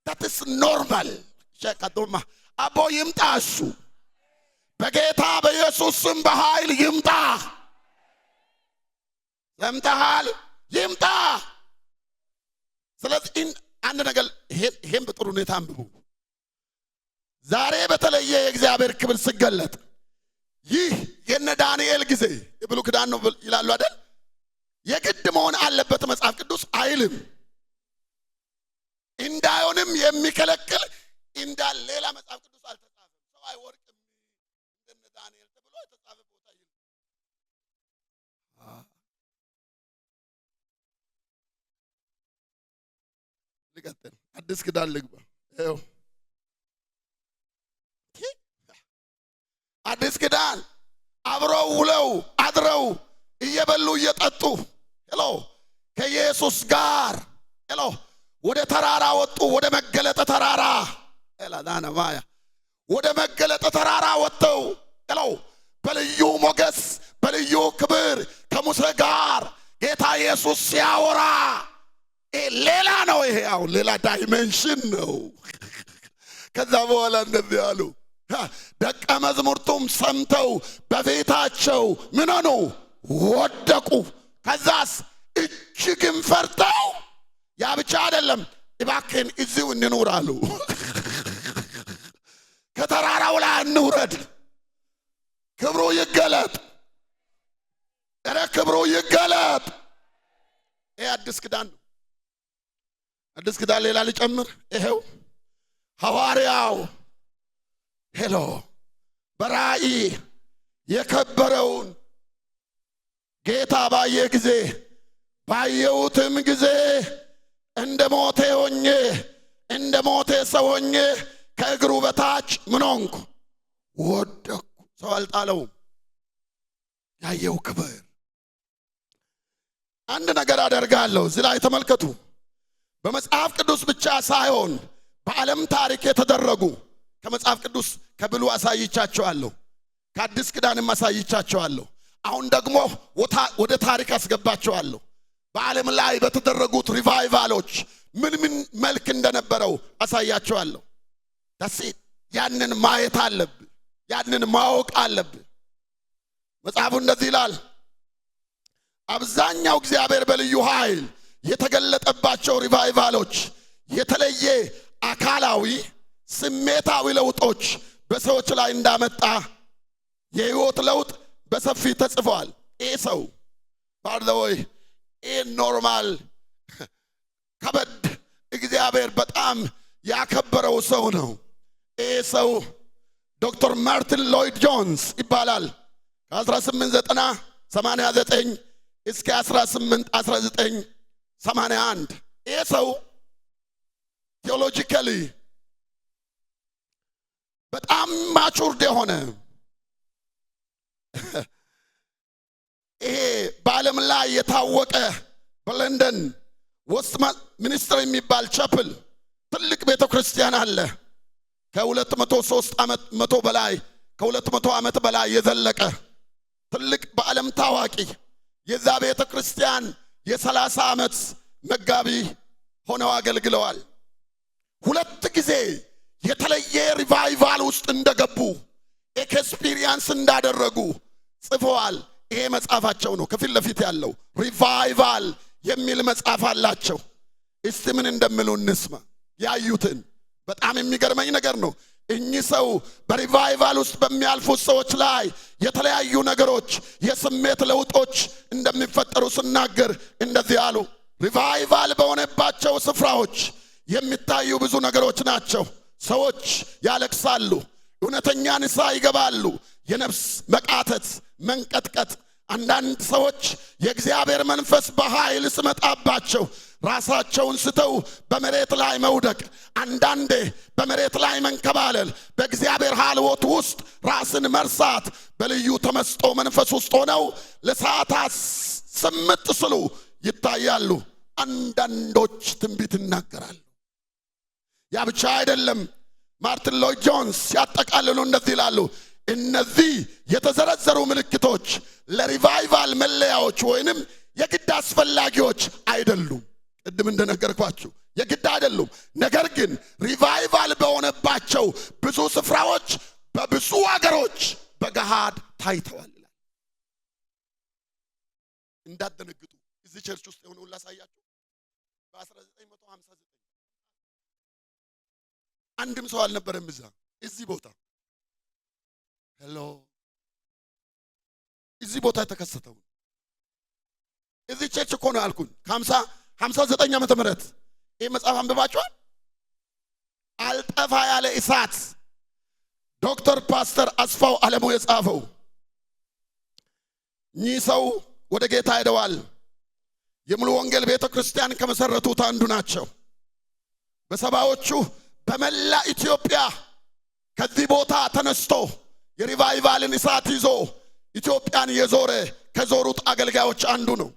that is normal። ሸካዶማ አቦ ይምጣ፣ እሱ በጌታ በኢየሱስ ስም በኃይል ይምጣ። ሰምተሃል? ይምጣ። ስለዚህ አንድ ነገር ይሄን በጥሩ ሁኔታ አንብቡ። ዛሬ በተለየ የእግዚአብሔር ክብር ሲገለጥ ይህ የነ ዳንኤል ጊዜ የብሉይ ኪዳን ነው ይላሉ አይደል? የግድ መሆን አለበት መጽሐፍ ቅዱስ አይልም። እንዳይሆንም የሚከለክል እንዳል ሌላ መጽሐፍ ቅዱስ አልተጻፈም። ሰው አይወርቅም እንደነ ዳንኤል ተብሎ የተጻፈ ቦታ ይል ልቀጥል። አዲስ ኪዳን ልግባ። ይኸው አዲስ ኪዳን አብረው ውለው አድረው እየበሉ እየጠጡ ከኢየሱስ ጋር ወደ ተራራ ወጡ። ወደ መገለጥ ተራራ ኤላዳናማያ ወደ መገለጥ ተራራ ወጥተው በልዩ ሞገስ በልዩ ክብር ከሙሴ ጋር ጌታ ኢየሱስ ሲያወራ ሌላ ነው። ይሄ አሁን ሌላ ዳይሜንሽን ነው። ከዛ በኋላ እንደዚህ አሉ። ደቀ መዛሙርቱም ሰምተው በፊታቸው ምን ሆኑ? ወደቁ። ከዛስ እጅግም ፈርተው ያ ብቻ አይደለም፣ እባክህን እዚሁ እንኑር አሉ። ከተራራው ላይ እንውረድ፣ ክብሩ ይገለጥ። ክብሩ ይገለጥ። ይሄ አዲስ ኪዳን ነው። አዲስ ኪዳን ሌላ ልጨምር። ይሄው ሐዋርያው በራእይ የከበረውን ጌታ ባየሁትም ጊዜ እንደ ሞቴ ሰው ሆኜ ከእግሩ በታች ምን ሆንኩ? ወደቅኩ። ሰው አልጣለውም። ያየው ክብር። አንድ ነገር አደርጋለሁ እዚህ ላይ ተመልከቱ። በመጽሐፍ ቅዱስ ብቻ ሳይሆን በዓለም ታሪክ የተደረጉ ከመጽሐፍ ቅዱስ ከብሉይ አሳይቻቸዋለሁ፣ ከአዲስ ኪዳንም አሳይቻቸዋለሁ። አሁን ደግሞ ወደ ታሪክ አስገባቸዋለሁ። በዓለም ላይ በተደረጉት ሪቫይቫሎች ምን መልክ እንደነበረው አሳያቸዋለሁ። ያንን ማየት አለብህ፣ ያንን ማወቅ አለብህ። መጽሐፉ እንደዚህ ይላል። አብዛኛው እግዚአብሔር በልዩ ኃይል የተገለጠባቸው ሪቫይቫሎች የተለየ አካላዊ ስሜታዊ ለውጦች በሰዎች ላይ እንዳመጣ የህይወት ለውጥ በሰፊ ተጽፏል። ይህ ሰው ባርዘወይ ይህ ኖርማል ከበድ እግዚአብሔር በጣም ያከበረው ሰው ነው። ይህ ሰው ዶክተር ማርቲን ሎይድ ጆንስ ይባላል። ከ1889 እስከ 1981 ይህ ሰው ቴዎሎጂካሊ በጣም ማቹርድ የሆነ ይሄ በዓለም ላይ የታወቀ በለንደን ውስጥ ሚኒስትር የሚባል ቻፕል ትልቅ ቤተክርስቲያን አለ። ከ200 ዓመት በላይ የዘለቀ ትልቅ በዓለም ታዋቂ የዛ ቤተክርስቲያን የ30 ዓመት መጋቢ ሆነው አገልግለዋል። 2 ጊዜ የተለየ ሪቫይቫል ውስጥ እንደገቡ ኤክስፒሪየንስ እንዳደረጉ ጽፈዋል። ይሄ መጽሐፋቸው ነው። ከፊት ለፊት ያለው ሪቫይቫል የሚል መጽሐፍ አላቸው። እስቲ ምን እንደሚሉ እንስማ። ያዩትን በጣም የሚገርመኝ ነገር ነው። እኚህ ሰው በሪቫይቫል ውስጥ በሚያልፉት ሰዎች ላይ የተለያዩ ነገሮች የስሜት ለውጦች እንደሚፈጠሩ ሲናገር እንደዚህ አሉ። ሪቫይቫል በሆነባቸው ስፍራዎች የሚታዩ ብዙ ነገሮች ናቸው። ሰዎች ያለቅሳሉ፣ እውነተኛ ንስሐ ይገባሉ። የነፍስ መቃተት፣ መንቀጥቀጥ፣ አንዳንድ ሰዎች የእግዚአብሔር መንፈስ በኃይል ሲመጣባቸው ራሳቸውን ስተው በመሬት ላይ መውደቅ፣ አንዳንዴ በመሬት ላይ መንከባለል፣ በእግዚአብሔር ሀልወት ውስጥ ራስን መርሳት፣ በልዩ ተመስጦ መንፈስ ውስጥ ሆነው ለሰዓታት ስምጥ ስሉ ይታያሉ። አንዳንዶች ትንቢት ይናገራሉ። ያ ብቻ አይደለም። ማርቲን ሎይድ ጆንስ ያጠቃልሉ እንደዚህ ይላሉ። እነዚህ የተዘረዘሩ ምልክቶች ለሪቫይቫል መለያዎች ወይንም የግድ አስፈላጊዎች አይደሉም። ቅድም እንደነገርኳችሁ የግድ አይደሉም። ነገር ግን ሪቫይቫል በሆነባቸው ብዙ ስፍራዎች በብዙ ሀገሮች በገሃድ ታይተዋል። እንዳትደነግጡ። እዚህ ቸርች ውስጥ የሆነውን ላሳያችሁ። በ1959 አንድም ሰው አልነበረም እዚህ ቦታ። ሄሎ እዚህ ቦታ የተከሰተው እዚህ ቸርች እኮ ነው ያልኩኝ። ከ59 ዓመተ ምህረት ይህ መጽሐፍ አንብባችኋል? አልጠፋ ያለ እሳት ዶክተር ፓስተር አስፋው አለሙ የጻፈው። እኚህ ሰው ወደ ጌታ ሄደዋል። የሙሉ ወንጌል ቤተ ክርስቲያን ከመሰረቱት አንዱ ናቸው። በሰባዎቹ በመላ ኢትዮጵያ ከዚህ ቦታ ተነስቶ የሪቫይቫልን እሳት ይዞ ኢትዮጵያን የዞረ ከዞሩት አገልጋዮች አንዱ ነው።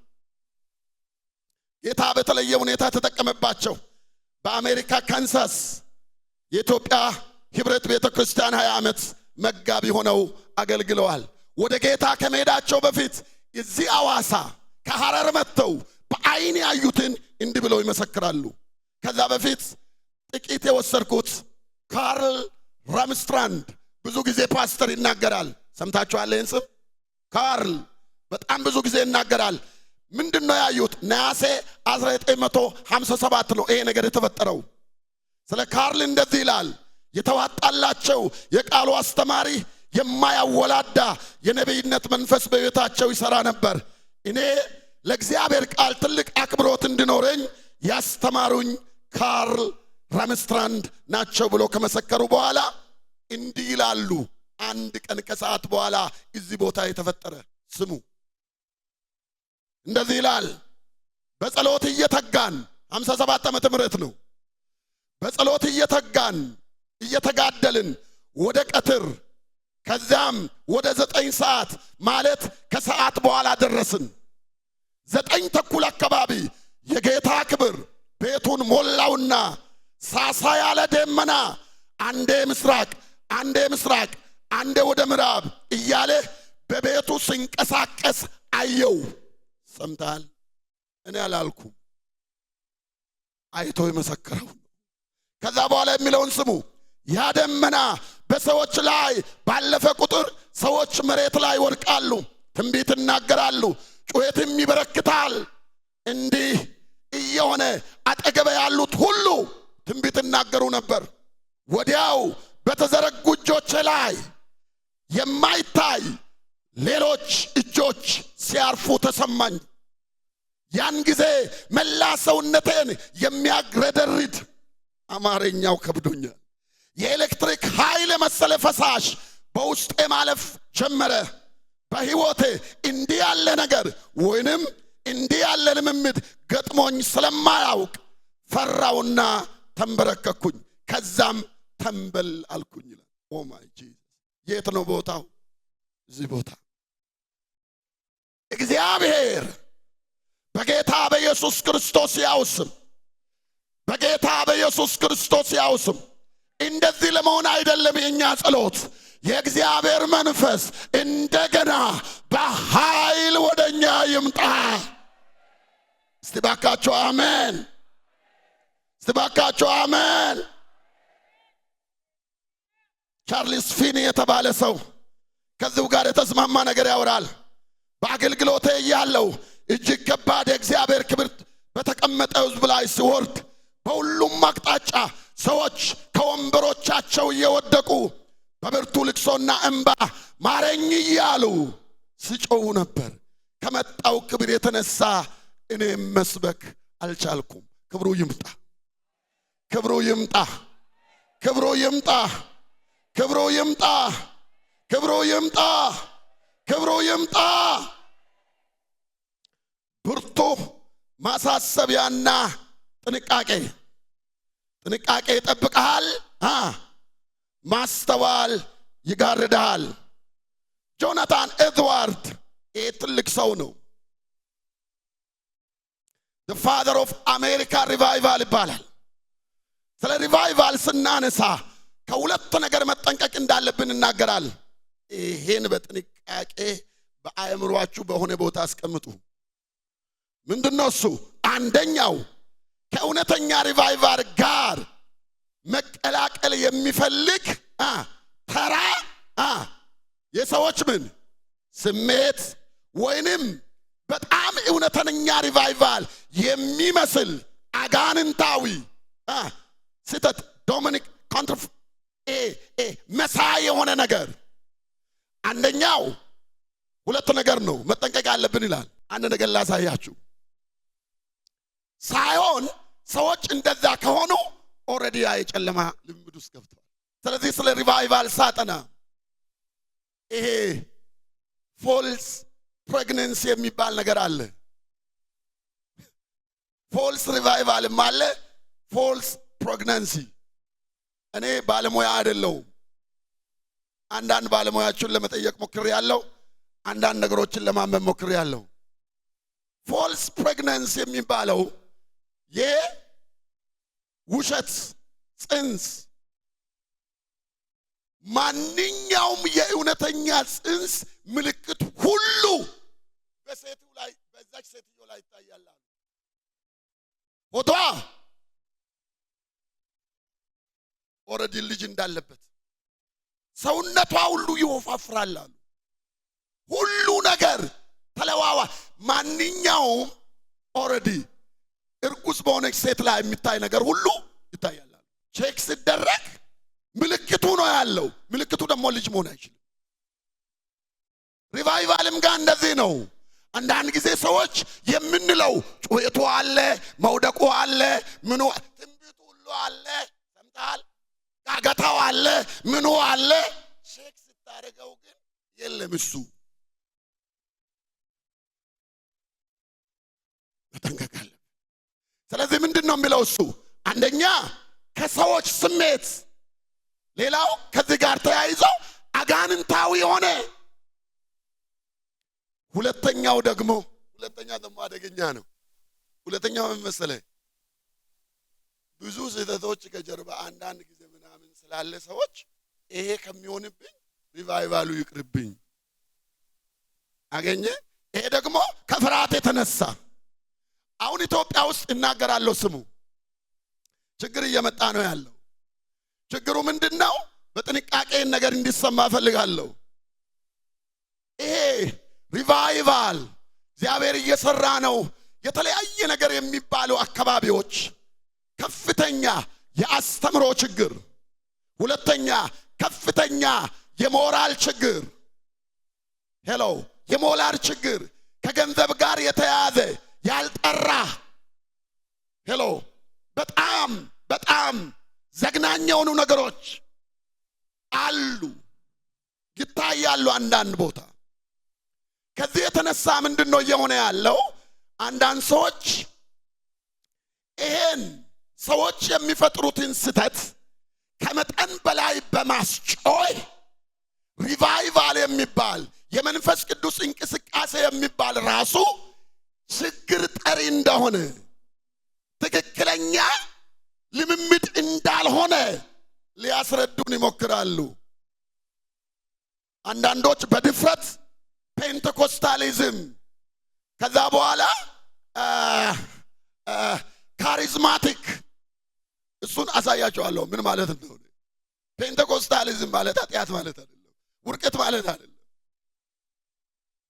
ጌታ በተለየ ሁኔታ ተጠቀመባቸው። በአሜሪካ ካንሳስ የኢትዮጵያ ህብረት ቤተ ክርስቲያን 20 ዓመት መጋቢ ሆነው አገልግለዋል። ወደ ጌታ ከመሄዳቸው በፊት እዚህ አዋሳ ከሐረር መጥተው በአይን ያዩትን እንዲህ ብለው ይመሰክራሉ። ከዛ በፊት ጥቂት የወሰድኩት ካርል ራምስትራንድ ብዙ ጊዜ ፓስተር ይናገራል። ሰምታችኋል ይህን ስም? ካርል በጣም ብዙ ጊዜ ይናገራል። ምንድነው ያዩት? ነሐሴ 1957 ነው ይሄ ነገር የተፈጠረው። ስለ ካርል እንደዚህ ይላል። የተዋጣላቸው የቃሉ አስተማሪ፣ የማያወላዳ የነቢይነት መንፈስ በሕይወታቸው ይሰራ ነበር። እኔ ለእግዚአብሔር ቃል ትልቅ አክብሮት እንዲኖረኝ ያስተማሩኝ ካርል ራምስትራንድ ናቸው ብሎ ከመሰከሩ በኋላ እንዲህ ይላሉ። አንድ ቀን ከሰዓት በኋላ እዚህ ቦታ የተፈጠረ ስሙ እንደዚህ ይላል። በጸሎት እየተጋን 57 ዓመተ ምህረት ነው። በጸሎት እየተጋን እየተጋደልን ወደ ቀትር ከዛም ወደ 9 ሰዓት ማለት ከሰዓት በኋላ ደረስን። 9 ተኩል አካባቢ የጌታ ክብር ቤቱን ሞላውና ሳሳ ያለ ደመና አንዴ ምስራቅ አንዴ ወደ ምዕራብ እያለ በቤቱ ሲንቀሳቀስ አየው። ሰምታል? እኔ አላልኩም፣ አይቶ የመሰከረው። ከዛ በኋላ የሚለውን ስሙ። ያ ደመና በሰዎች ላይ ባለፈ ቁጥር ሰዎች መሬት ላይ ወድቃሉ፣ ትንቢት ይናገራሉ፣ ጩኸትም ይበረክታል። እንዲህ እየሆነ አጠገበ ያሉት ሁሉ ትንቢት ይናገሩ ነበር። ወዲያው በተዘረጉ እጆች ላይ የማይታይ ሌሎች እጆች ሲያርፉ ተሰማኝ። ያን ጊዜ መላ ሰውነቴን የሚያግረደርድ አማርኛው ከብዶኛል፣ የኤሌክትሪክ ኃይል መሰለ ፈሳሽ በውስጤ ማለፍ ጀመረ። በሕይወቴ እንዲህ ያለ ነገር ወይንም እንዲህ ያለ ልምምድ ገጥሞኝ ስለማያውቅ ፈራውና ተንበረከኩኝ። ከዛም ተንበል አልኩኝ ይላል። ኦ ማይ ጂሰስ! የት ነው ቦታው? እዚህ ቦታ እግዚአብሔር በጌታ በኢየሱስ ክርስቶስ ያውስም፣ በጌታ በኢየሱስ ክርስቶስ ያውስም። እንደዚህ ለመሆን አይደለም የኛ ጸሎት። የእግዚአብሔር መንፈስ እንደገና በኃይል ወደኛ ይምጣ። እስቲ ባካችሁ አሜን! እስቲ ባካችሁ አሜን! ቻርልስ ፊኒ የተባለ ሰው ከዚሁ ጋር የተስማማ ነገር ያወራል። በአገልግሎቴ ያለው እጅግ ከባድ የእግዚአብሔር ክብር በተቀመጠው ሕዝብ ላይ ሲወርድ በሁሉም አቅጣጫ ሰዎች ከወንበሮቻቸው እየወደቁ በብርቱ ልቅሶና እንባ ማረኝ እያሉ ሲጮሁ ነበር። ከመጣው ክብር የተነሳ እኔም መስበክ አልቻልኩም። ክብሩ ይምጣ፣ ክብሩ ይምጣ፣ ክብሩ ይምጣ፣ ክብሩ ይምጣ፣ ክብሩ ይምጣ፣ ክብሩ ይምጣ። ብርቱ ማሳሰቢያና ጥንቃቄ ይጠብቅሃል፣ ማስተዋል ይጋርድሃል። ጆናታን ኤድዋርድ ትልቅ ሰው ነው። the father of America revival ይባላል። ስለ ሪቫይቫል ስናነሳ ከሁለት ነገር መጠንቀቅ እንዳለብን እናገራል። ይሄን በጥንቃቄ በአእምሮአችሁ በሆነ ቦታ አስቀምጡ። ምንድነው እሱ? አንደኛው ከእውነተኛ ሪቫይቫል ጋር መቀላቀል የሚፈልግ ተራ የሰዎች ምን ስሜት ወይንም በጣም እውነተኛ ሪቫይቫል የሚመስል አጋንንታዊ ስተት ዶሚኒክ ኮንትር መሳይ የሆነ ነገር። አንደኛው ሁለት ነገር ነው መጠንቀቅ ያለብን ይላል። አንድ ነገር ላሳያችሁ። ሳይሆን ሰዎች እንደዛ ከሆኑ ኦሬዲ የጨለማ ልምምድ ውስጥ ገብተዋል። ስለዚህ ስለ ሪቫይቫል ሳጠና ይሄ ፎልስ ፕሬግናንሲ የሚባል ነገር አለ። ፎልስ ሪቫይቫልም አለ፣ ፎልስ ፕሬግናንሲ። እኔ ባለሙያ አይደለሁም። አንዳንድ ባለሙያዎችን ለመጠየቅ ሞክሬያለሁ፣ አንዳንድ ነገሮችን ለማመን ሞክሬያለሁ። ፎልስ ፕሬግናንሲ የሚባለው የውሸት ጽንስ፣ ማንኛውም የእውነተኛ ጽንስ ምልክት ሁሉ በሴቱ ላይ በዛች ሴትዮ ላይ ይታያል። ፎቶ ኦሬዲ ልጅ እንዳለበት፣ ሰውነቷ ሁሉ ይወፋፍራል አሉ። ሁሉ ነገር ተለዋዋ። ማንኛውም ኦሬዲ እርጉዝ በሆነች ሴት ላይ የሚታይ ነገር ሁሉ ይታያል። ቼክ ሲደረግ ምልክቱ ነው ያለው። ምልክቱ ደግሞ ልጅ መሆን አይችልም። ሪቫይቫልም ጋር እንደዚህ ነው። አንዳንድ ጊዜ ሰዎች የምንለው ጩኸቱ አለ፣ መውደቁ አለ፣ ምኑ ትንቢቱ ሁሉ አለ፣ ሰምታል፣ ጋጋታው አለ፣ ምኑ አለ። ቼክ ስታደርገው ግን የለም እሱ። ተጠንቀቃለ። ስለዚህ ምንድነው የሚለው እሱ? አንደኛ ከሰዎች ስሜት፣ ሌላው ከዚህ ጋር ተያይዞ አጋንንታዊ ሆነ። ሁለተኛው ደግሞ አደገኛ ነው። ሁለተኛው ምን መሰለህ? ብዙ ስህተቶች ከጀርባ አንዳንድ ጊዜ ምናምን ስላለ ሰዎች ይሄ ከሚሆንብኝ ሪቫይቫሉ ይቅርብኝ አገኘ። ይሄ ደግሞ ከፍርሃት የተነሳ አሁን ኢትዮጵያ ውስጥ እናገራለሁ። ስሙ፣ ችግር እየመጣ ነው ያለው። ችግሩ ምንድነው? በጥንቃቄ ነገር እንዲሰማ ፈልጋለሁ። ይሄ ሪቫይቫል እግዚአብሔር እየሰራ ነው የተለያየ ነገር የሚባሉ አካባቢዎች ከፍተኛ የአስተምሮ ችግር፣ ሁለተኛ ከፍተኛ የሞራል ችግር፣ የሞራል ችግር ከገንዘብ ጋር የተያያዘ ያልጠራ በጣም ዘግናኝ የሆኑ ነገሮች አሉ፣ ይታያሉ አንዳንድ ቦታ። ከዚህ የተነሳ ምንድነው እየሆነ ያለው? አንዳንድ ሰዎች ይሄን ሰዎች የሚፈጥሩትን ስተት ከመጠን በላይ በማስጮህ ሪቫይቫል የሚባል የመንፈስ ቅዱስ እንቅስቃሴ የሚባል ራሱ ችግር ጠሪ እንደሆነ፣ ትክክለኛ ልምምድ እንዳልሆነ ሊያስረዱን ይሞክራሉ። አንዳንዶች በድፍረት ፔንቴኮስታሊዝም፣ ከዛ በኋላ ካሪዝማቲክ፣ እሱን አሳያቸዋለሁ ምን ማለት እንደሆነ። ፔንቴኮስታሊዝም ማለት ኃጢአት ማለት አይደለም፣ ውርቀት ማለት አይደለም።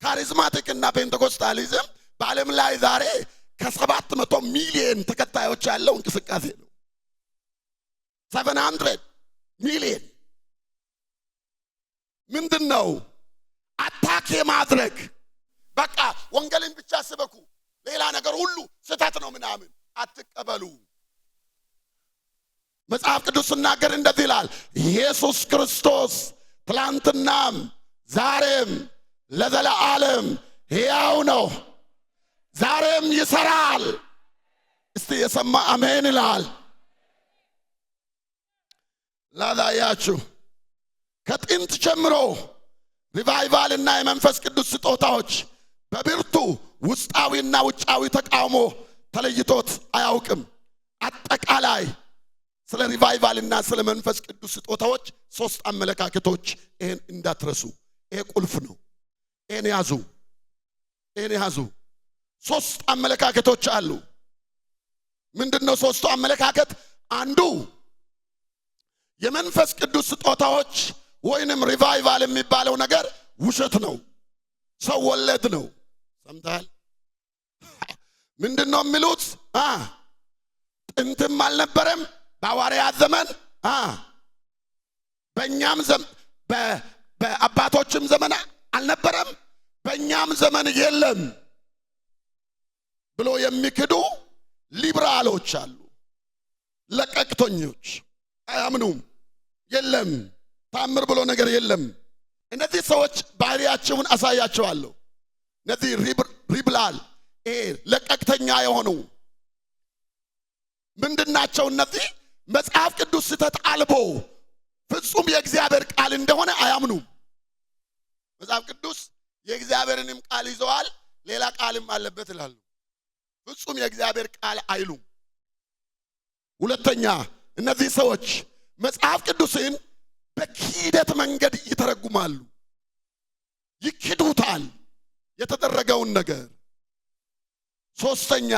ካሪዝማቲክ እና ፔንቴኮስታሊዝም በዓለም ላይ ዛሬ ከ700 ሚሊዮን ተከታዮች ያለው እንቅስቃሴ ነው። 700 ሚሊዮን ምንድነው? አታክ የማድረግ በቃ ወንጌልን ብቻ ስበኩ፣ ሌላ ነገር ሁሉ ስህተት ነው ምናምን አትቀበሉ። መጽሐፍ ቅዱስ ሲናገር እንደዚህ ይላል፣ ኢየሱስ ክርስቶስ ትላንትናም ዛሬም ለዘለዓለም ሕያው ነው፣ ዛሬም ይሰራል። እስቲ የሰማ አሜን ይላል። ላዳያችሁ ከጥንት ጀምሮ ሪቫይቫልና የመንፈስ ቅዱስ ስጦታዎች በብርቱ ውስጣዊና ውጫዊ ተቃውሞ ተለይቶት አያውቅም። አጠቃላይ ስለ ሪቫይቫልና ስለ መንፈስ ቅዱስ ስጦታዎች 3 አመለካከቶች፣ ይሄን እንዳትረሱ። ይሄ ቁልፍ ነው። ይሄን ያዙ። 3 አመለካከቶች አሉ። ምንድነው 3ቱ አመለካከት? አንዱ የመንፈስ ቅዱስ ስጦታዎች ወይንም ሪቫይቫል የሚባለው ነገር ውሸት ነው፣ ሰው ወለድ ነው። ሰምታል? ምንድነው የሚሉት? ጥንትም አልነበረም፣ በሐዋርያት ዘመን በእኛም በአባቶችም ዘመን አልነበረም፣ በእኛም ዘመን የለም ብሎ የሚክዱ ሊብራሎች አሉ። ለቀቅተኞች አያምኑም። የለም ታምር ብሎ ነገር የለም። እነዚህ ሰዎች ባህሪያቸውን አሳያቸዋለሁ። እነዚህ ሪብላል ለቀቅተኛ የሆኑ ምንድናቸው? እነዚህ መጽሐፍ ቅዱስ ስህተት አልቦ ፍጹም የእግዚአብሔር ቃል እንደሆነ አያምኑም። መጽሐፍ ቅዱስ የእግዚአብሔርንም ቃል ይዘዋል፣ ሌላ ቃልም አለበት ይላሉ። ፍጹም የእግዚአብሔር ቃል አይሉም። ሁለተኛ፣ እነዚህ ሰዎች መጽሐፍ ቅዱስን በኪደት መንገድ ይተረጉማሉ፣ ይክዱታል የተደረገውን ነገር። ሶስተኛ፣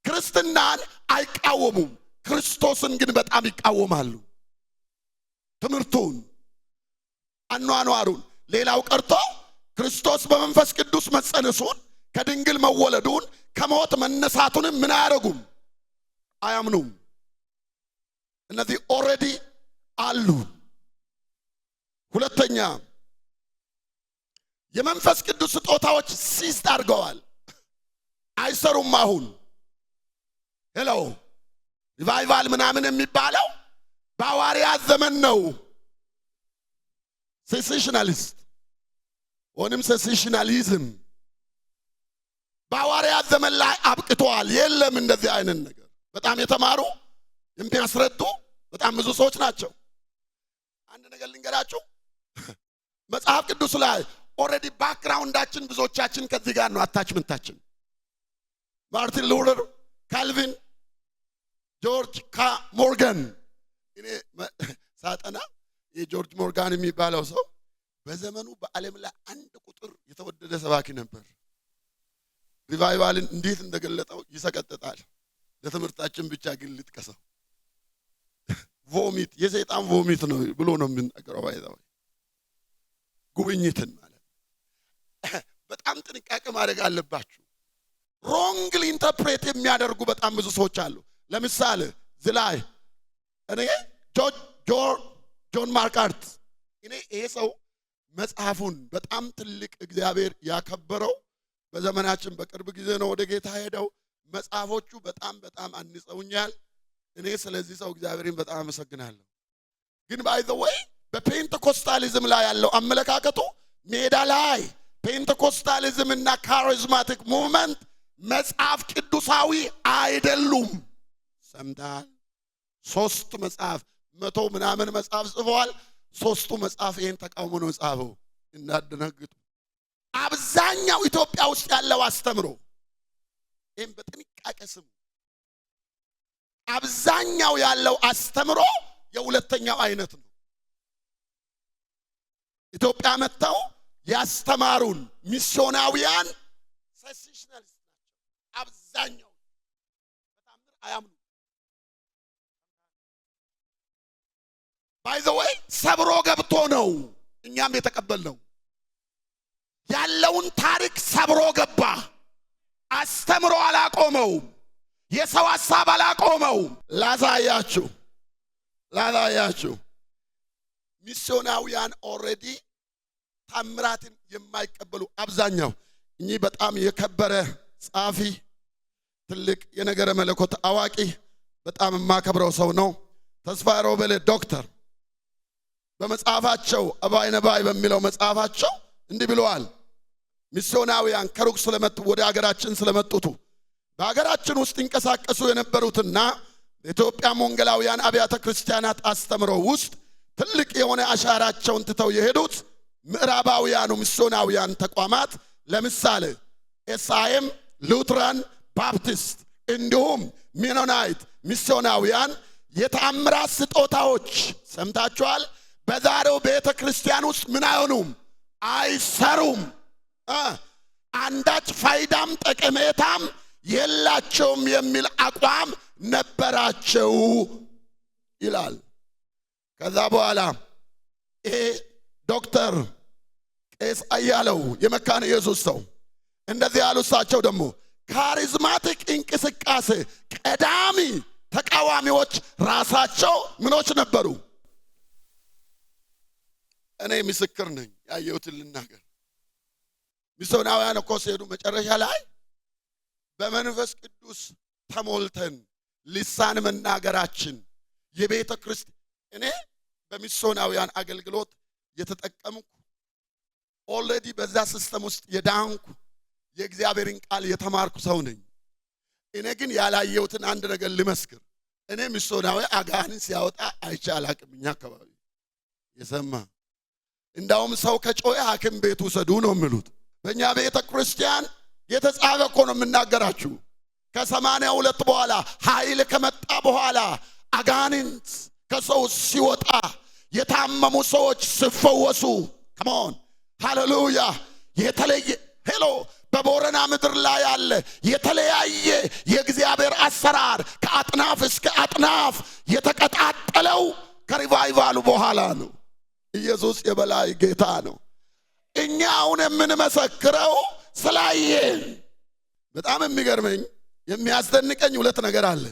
ክርስትናን አይቃወሙም፣ ክርስቶስን ግን በጣም ይቃወማሉ። ትምህርቱን፣ አኗኗሩን፣ ሌላው ቀርቶ ክርስቶስ በመንፈስ ቅዱስ መጸነሱን፣ ከድንግል መወለዱን፣ ከሞት መነሳቱንም ምን አያደርጉም? አያምኑም። እነዚህ ኦልሬዲ አሉ። ሁለተኛ፣ የመንፈስ ቅዱስ ስጦታዎች ሲስት አድርገዋል፣ አይሰሩም። አሁን ሄሎ ሪቫይቫል ምናምን የሚባለው በሐዋርያት ዘመን ነው። ሴሴሽናሊስት ወይም ሴሴሽናሊዝም በሐዋርያት ዘመን ላይ አብቅተዋል። የለም እንደዚህ አይነት ነገር። በጣም የተማሩ የሚያስረዱ በጣም ብዙ ሰዎች ናቸው። አንድ ነገር ልንገራችሁ፣ መጽሐፍ ቅዱስ ላይ ኦልሬዲ ባክግራውንዳችን ብዙዎቻችን ከዚህ ጋር ነው። አታችመንታችን ማርቲን ሉተር፣ ካልቪን፣ ጆርጅ ሞርጋን። እኔ ሳጠና የጆርጅ ሞርጋን የሚባለው ሰው በዘመኑ በዓለም ላይ 1 ቁጥር የተወደደ ሰባኪ ነበር። ሪቫይቫልን እንዴት እንደገለጠው ይሰቀጥጣል። ለትምህርታችን ብቻ ግን ልጥቀሰው። ቮሚት የሰይጣን ቮሚት ነው ብሎ ነው የሚናገረው። ባይዛው ጉብኝትን ማለት በጣም ጥንቃቄ ማድረግ አለባችሁ። ሮንግሊ ኢንተርፕሬት የሚያደርጉ በጣም ብዙ ሰዎች አሉ። ለምሳሌ ዝላይ እኔ ጆን ማርካርት ይሄ ሰው መጽሐፉን በጣም ትልቅ እግዚአብሔር ያከበረው በዘመናችን በቅርብ ጊዜ ነው ወደ ጌታ ሄደው። መጽሐፎቹ በጣም አንጸውኛል። እኔ ስለዚህ ሰው እግዚአብሔርን በጣም አመሰግናለሁ። ግን ባይ ዘ ወይ በፔንቴኮስታሊዝም ላይ ያለው አመለካከቱ ሜዳ ላይ ፔንቴኮስታሊዝም እና ካሪዝማቲክ ሙቭመንት መጽሐፍ ቅዱሳዊ አይደሉም። ሰምታል? 3 መጽሐፍ 100 ምናምን መጽሐፍ ጽፈዋል። 3ቱ መጽሐፍ ይሄን ተቃውሞ ነው ጻፈው። እንዳደነግጡ አብዛኛው ኢትዮጵያ ውስጥ ያለው አስተምሮ ይሄን በጥንቃቄ ስሙ። አብዛኛው ያለው አስተምሮ የሁለተኛው አይነት ነው። ኢትዮጵያ መጥተው ያስተማሩን ሚስዮናውያን ሴሴሽናሊስት ናቸው። አብዛኛው በጣም አያምኑ። ባይ ዘ ወይ ሰብሮ ገብቶ ነው እኛም የተቀበልነው። ያለውን ታሪክ ሰብሮ ገባ። አስተምሮ አላቆመው። የሰው ሐሳብ አላቆመው። ላሳያችሁ ላላያችሁ ሚስዮናውያን ኦሬዲ ታምራትን የማይቀበሉ አብዛኛው እኚህ በጣም የከበረ ጻፊ ትልቅ የነገረ መለኮት አዋቂ በጣም የማከብረው ሰው ነው። ተስፋዬ ሮቤሌ ዶክተር በመጽሐፋቸው አባይ ነባይ በሚለው መጽሐፋቸው እንዲህ ብለዋል። ሚስዮናውያን ከሩቅ ስለመጡ ወደ ሀገራችን ስለመጡቱ በሀገራችን ውስጥ ይንቀሳቀሱ የነበሩትና በኢትዮጵያ ወንጌላውያን አብያተ ክርስቲያናት አስተምሮ ውስጥ ትልቅ የሆነ አሻራቸውን ትተው የሄዱት ምዕራባውያኑ ሚስዮናውያን ተቋማት ለምሳሌ ኤስአይኤም፣ ሉትራን፣ ባፕቲስት እንዲሁም ሜኖናይት ሚስዮናውያን የተአምራት ስጦታዎች ሰምታችኋል። በዛሬው ቤተ ክርስቲያን ውስጥ ምን አይሆኑም? አይሰሩም። አንዳች ፋይዳም ጠቀሜታም የላቸውም የሚል አቋም ነበራቸው ይላል። ከዛ በኋላ ይሄ ዶክተር ቄስ አያለው የመካነ ኢየሱስ ሰው እንደዚህ ያሉ እሳቸው ደግሞ ካሪዝማቲክ እንቅስቃሴ ቀዳሚ ተቃዋሚዎች ራሳቸው ምኖች ነበሩ። እኔ ምስክር ነኝ፣ ያየሁትን ልናገር። ሚስዮናውያን እኮ ሲሄዱ መጨረሻ ላይ በመንፈስ ቅዱስ ተሞልተን ልሳን መናገራችን የቤተ ክርስቲያን እኔ በሚስዮናውያን አገልግሎት የተጠቀምኩ ኦልሬዲ በዛ ሲስተም ውስጥ የዳንኩ የእግዚአብሔርን ቃል የተማርኩ ሰው ነኝ። እኔ ግን ያላየሁትን አንድ ነገር ልመስክር። እኔ ሚስዮናዊ አጋንንት ሲያወጣ አይቼ አላቅም። እኛ አካባቢ የሰማ እንዳውም ሰው ከጮኸ ሐኪም ቤት ውሰዱ ነው የሚሉት። በእኛ ቤተ ክርስቲያን የተጻፈ እኮ ነው የምናገራችሁ። ከ82 በኋላ ኃይል ከመጣ በኋላ አጋንንት ከሰው ሲወጣ የታመሙ ሰዎች ሲፈወሱ ከሞን ሃሌሉያ የተለየ ሄሎ በቦረና ምድር ላይ ያለ የተለያየ የእግዚአብሔር አሰራር ከአጥናፍ እስከ አጥናፍ የተቀጣጠለው ከሪቫይቫሉ በኋላ ነው። ኢየሱስ የበላይ ጌታ ነው። እኛ አሁን የምንመሰክረው ስላየን። በጣም የሚገርመኝ የሚያስደንቀኝ ሁለት ነገር አለ።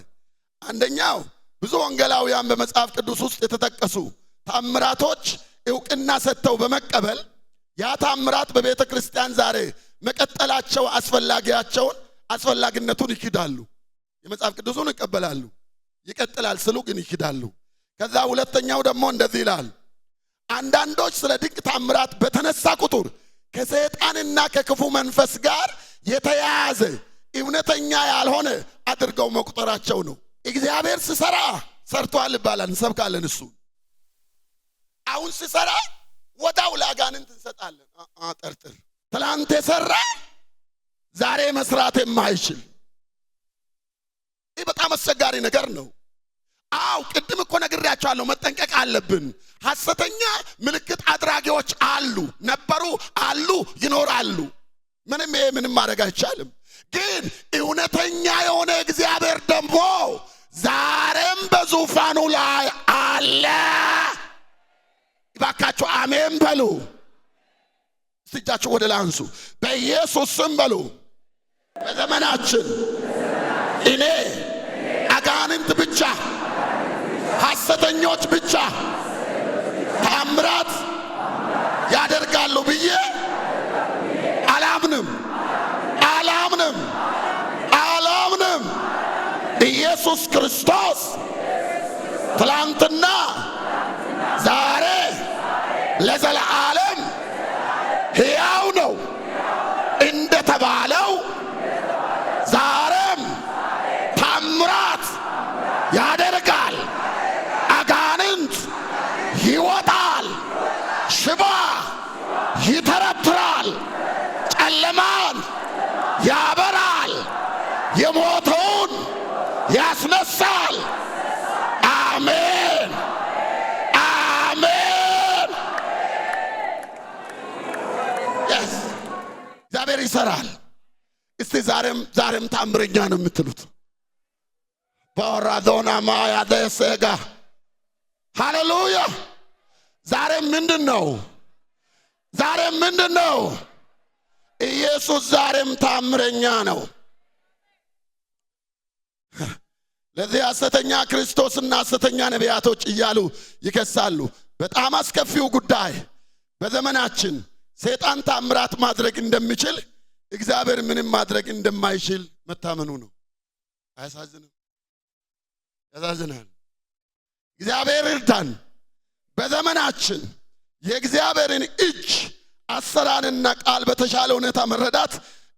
አንደኛው ብዙ ወንጌላውያን በመጽሐፍ ቅዱስ ውስጥ የተጠቀሱ ታምራቶች ዕውቅና ሰጥተው በመቀበል ያ ታምራት በቤተ ክርስቲያን ዛሬ መቀጠላቸው አስፈላጊነቱን ይክዳሉ። የመጽሐፍ ቅዱሱን ይቀበላሉ፣ ይቀጥላል ስሉ ግን ይክዳሉ። ከዛ ሁለተኛው ደግሞ እንደዚህ ይላል። አንዳንዶች ስለ ድንቅ ታምራት በተነሳ ቁጥር ከሰይጣንና ከክፉ መንፈስ ጋር የተያያዘ እውነተኛ ያልሆነ አድርገው መቁጠራቸው ነው። እግዚአብሔር ሲሰራ ሰርቷል ይባላል፣ እንሰብካለን። እሱ አሁን ሲሰራ ወዳው ለአጋንንት እንሰጣለን። ጠርጥር ትላንት የሰራ ዛሬ መስራት የማይችል ይህ በጣም አስቸጋሪ ነገር ነው። አው ቅድም እኮ ነግሬያቸዋለሁ፣ መጠንቀቅ አለብን። ሐሰተኛ ምልክት አድራጊዎች አሉ፣ ነበሩ፣ አሉ፣ ይኖራሉ። ምንም ማድረግ አይቻልም። ግን እውነተኛ የሆነ እግዚአብሔር ደግሞ ዛሬም በዙፋኑ ላይ አለ። ይባካችሁ አሜን በሉ። እጃችሁ ወደ ላይ አንሱ። በኢየሱስ ስም በሉ። በዘመናችን እኔ አጋንንት ብቻ ሐሰተኞች ብቻ ታምራት ያደርጋሉ ብዬ አላምንም። ኢየሱስ ክርስቶስ ትላንትና ዛሬ ለዘላለም ሕያው ነው እንደተባለው ዛሬም ታምራት ያደርጋል። አጋንንት ይወጣል፣ ሽባ ይተረትራል፣ ጨለማን ያበራል፣ የሞተውን ያስነሳል። አሜን አሜን። እግዚአብሔር ይሰራል። እስቲ ዛሬም ታምረኛ ነው የምትሉት ባራዶና ማያ ደሰጋ ሃሌሉያ። ዛሬም ምንድነው? ኢየሱስ ዛሬም ታምረኛ ነው። ለዚህ ሐሰተኛ ክርስቶስና ሐሰተኛ ነቢያቶች እያሉ ይከሳሉ። በጣም አስከፊው ጉዳይ በዘመናችን ሰይጣን ታምራት ማድረግ እንደሚችል እግዚአብሔር ምንም ማድረግ እንደማይችል መታመኑ ነው። አያሳዝንም? ያሳዝናል። እግዚአብሔር ይርዳን። በዘመናችን የእግዚአብሔርን እጅ አሰራርና ቃል በተሻለ ሁኔታ መረዳት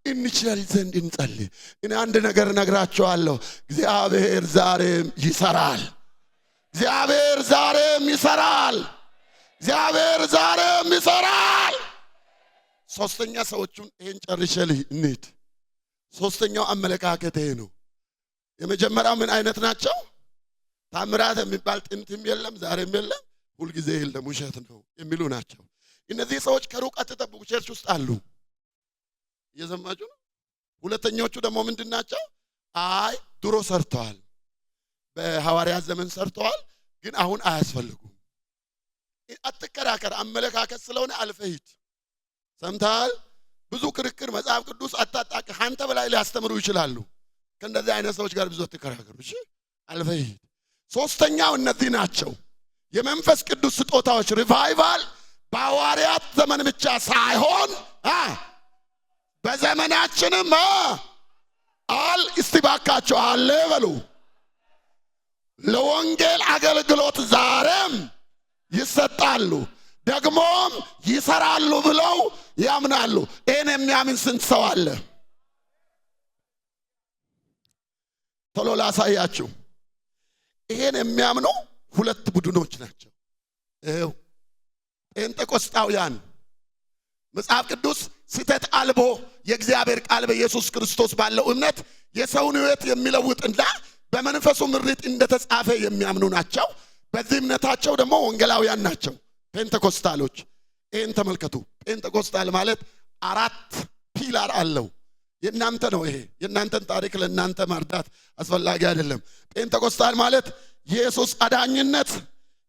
እንችል ዘንድ እንጸልይ። እኔ አንድ ነገር ነግራችኋለሁ። እግዚአብሔር ዛሬም ይሰራል። እግዚአብሔር ዛሬም ይሰራል። እግዚአብሔር ዛሬም ይሰራል። ሶስተኛ ሰዎቹን ይሄን ጨርሼልህ እንሂድ። ሶስተኛው አመለካከት ይሄ ነው። የመጀመሪያው ምን አይነት ናቸው? ታምራት የሚባል ጥንትም የለም ዛሬም የለም ሁልጊዜ የለም ውሸት ነው የሚሉ ናቸው። እነዚህ ሰዎች ከሩቅ አትጠብቁ፣ ቸርች ውስጥ አሉ። እየሰማችሁ ነው? ሁለተኞቹ ደግሞ ምንድናቸው? አይ ድሮ ሰርተዋል፣ በሐዋርያት ዘመን ሰርተዋል፣ ግን አሁን አያስፈልጉም። አትከራከር፣ አመለካከት ስለሆነ አልፈሂድ። ሰምተሃል? ብዙ ክርክር መጽሐፍ ቅዱስ አታጣቅ አንተ በላይ ሊያስተምሩ ይችላሉ። ከእንደዚህ አይነት ሰዎች ጋር ብዙ አትከራከሩ። እሺ አልፈሂድ። ሶስተኛው እነዚህ ናቸው። የመንፈስ ቅዱስ ስጦታዎች ሪቫይቫል በሐዋርያት ዘመን ብቻ ሳይሆን በዘመናችንም እስቲ ባካችሁ አለ በሉ። ለወንጌል አገልግሎት ዛሬም ይሰጣሉ፣ ደግሞም ይሰራሉ ብለው ያምናሉ። ይህን የሚያምን ስንት ሰው አለ? ቶሎ ላሳያችሁ። ይህን የሚያምኑ ሁለት ቡድኖች ናቸው። ይኸው ጴንጤቆስጣውያን መጽሐፍ ቅዱስ ስህተት አልቦ የእግዚአብሔር ቃል በኢየሱስ ክርስቶስ ባለው እምነት የሰውን ሕይወት የሚለውጥና በመንፈሱ ምሪት እንደተጻፈ የሚያምኑ ናቸው። በዚህ እምነታቸው ደግሞ ወንጌላውያን ናቸው፣ ጴንጤቆስታሎች። ይህን ተመልከቱ። ጴንጤቆስታል ማለት 4 ፒላር አለው። የእናንተ ነው ይሄ። የእናንተን ታሪክ ለእናንተ ማርዳት አስፈላጊ አይደለም። ጴንጤቆስታል ማለት የኢየሱስ አዳኝነት፣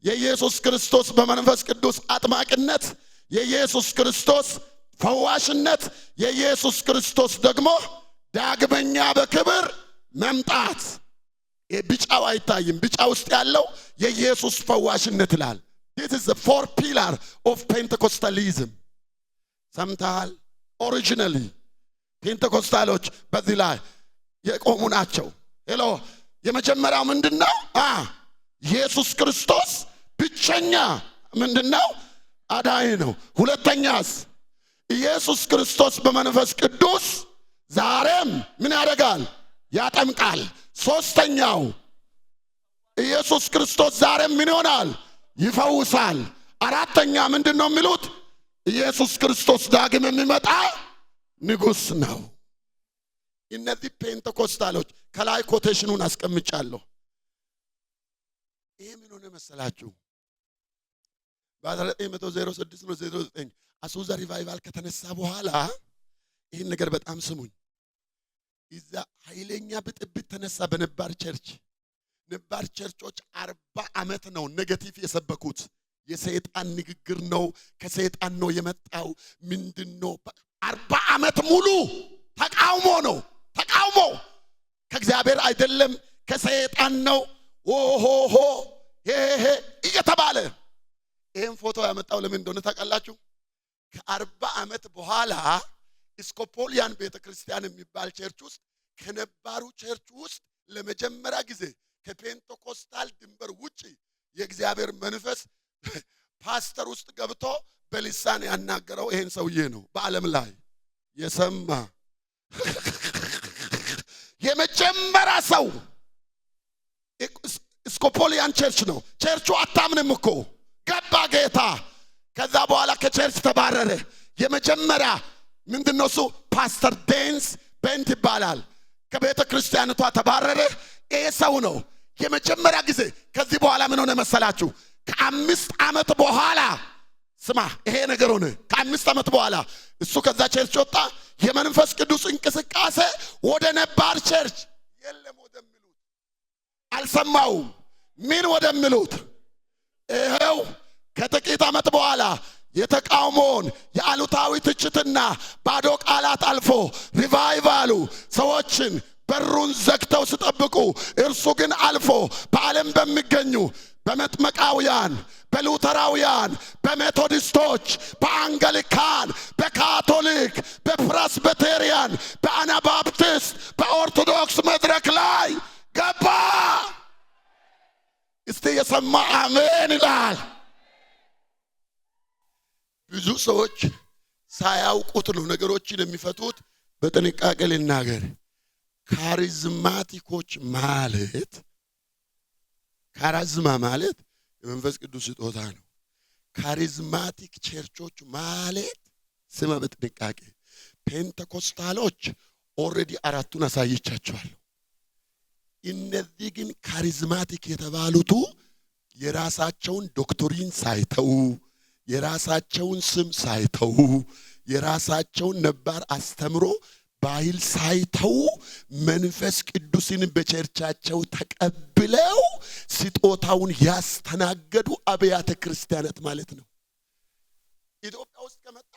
የኢየሱስ ክርስቶስ በመንፈስ ቅዱስ አጥማቅነት፣ የኢየሱስ ክርስቶስ ፈዋሽነት፣ የኢየሱስ ክርስቶስ ደግሞ ዳግመኛ በክብር መምጣት። ቢጫው አይታይም። ቢጫ ውስጥ ያለው የኢየሱስ ፈዋሽነት ይላል። this is the 4 pillar of Pentecostalism። ሰምተሃል? ኦሪጂናሊ ፔንቴኮስታሎች በዚህ ላይ የቆሙ ናቸው። ሄሎ የመጀመሪያው ምንድነው? ኢየሱስ ክርስቶስ ብቸኛ ምንድነው? አዳኝ ነው። ሁለተኛስ? ኢየሱስ ክርስቶስ በመንፈስ ቅዱስ ዛሬም ምን ያደርጋል? ያጠምቃል። ሶስተኛው ኢየሱስ ክርስቶስ ዛሬም ምን ይሆናል? ይፈውሳል። አራተኛ ምንድነው የሚሉት? ኢየሱስ ክርስቶስ ዳግም የሚመጣ ንጉስ ነው። እነዚህ ፔንቴኮስታሎች ከላይ ኮቴሽኑን አስቀምጫለሁ። ይሄ ምን ሆነ መሰላችሁ? በ1906 ነው 09 አሱዛ ሪቫይቫል ከተነሳ በኋላ ይህን ነገር በጣም ስሙኝ። እዛ ኃይለኛ ብጥብጥ ተነሳ በነባር ቸርች። ነባር ቸርቾች 40 ዓመት ነው ኔጌቲቭ የሰበኩት። የሰይጣን ንግግር ነው፣ ከሰይጣን ነው የመጣው ምንድነው? 40 ዓመት ሙሉ ተቃውሞ ነው። ተቃውሞ ከእግዚአብሔር አይደለም ከሰይጣን ነው። ኦሆሆ ሄሄ እየተባለ ይሄን ፎቶ ያመጣው ለምን እንደሆነ ታውቃላችሁ? ከ40 ዓመት በኋላ ኢስኮፖሊያን ቤተክርስቲያን የሚባል ቸርች ውስጥ ከነባሩ ቸርች ውስጥ ለመጀመሪያ ጊዜ ከፔንቴኮስታል ድንበር ውጪ የእግዚአብሔር መንፈስ ፓስተር ውስጥ ገብቶ በልሳን ያናገረው ይሄን ሰውዬ ነው። በዓለም ላይ የሰማ የመጀመሪያ ሰው ኢስኮፖሊያን ቸርች ነው። ቸርቹ አታምንም እኮ ገባ ጌታ። ከዛ በኋላ ከቸርች ተባረረ። የመጀመሪያ ምንድነው እሱ? ፓስተር ዴንስ ቤንት ይባላል። ከቤተ ክርስቲያንቷ ተባረረ። ይሄ ሰው ነው የመጀመሪያ ጊዜ። ከዚህ በኋላ ምን ሆነ መሰላችሁ? ከ5 ዓመት በኋላ ስማ ይሄ ነገር ሆነ። ከ5 ዓመት በኋላ እሱ ከዛ ቸርች ወጣ። የመንፈስ ቅዱስ እንቅስቃሴ ወደ ነባር ቸርች የለም ወደሚሉት አልሰማውም። ምን ወደሚሉት? ይሄው ከጥቂት ዓመት በኋላ የተቃውሞን የአሉታዊ ትችትና ባዶ ቃላት አልፎ ሪቫይቫሉ ሰዎችን በሩን ዘግተው ሲጠብቁ እርሱ ግን አልፎ በዓለም በሚገኙ በመጥመቃውያን፣ በሉተራውያን፣ በሜቶዲስቶች፣ በአንግሊካን፣ በካቶሊክ፣ በፕሬስቢቴሪያን፣ በአናባፕቲስት፣ በኦርቶዶክስ መድረክ ላይ ገባ። እስቲ የሰማ አሜን ይላል። ብዙ ሰዎች ሳያውቁት ነው ነገሮችን የሚፈቱት። በጥንቃቄ ልናገር። ካሪዝማቲኮች ማለት ካሪዝማ ማለት የመንፈስ ቅዱስ ስጦታ ነው። ካሪዝማቲክ ቸርቾች ማለት ስማ በጥንቃቄ ፔንቴኮስታሎች ኦሬዲ አራቱን አሳይቻቸዋለሁ። እነዚህ ግን ካሪዝማቲክ የተባሉት የራሳቸውን ዶክትሪን ሳይተው፣ የራሳቸውን ስም ሳይተው፣ የራሳቸውን ነባር አስተምሮ ባህል ሳይተው መንፈስ ቅዱስን በቸርቻቸው ተቀብለው ስጦታውን ያስተናገዱ አብያተ ክርስቲያናት ማለት ነው። ኢትዮጵያ ውስጥ ከመጣ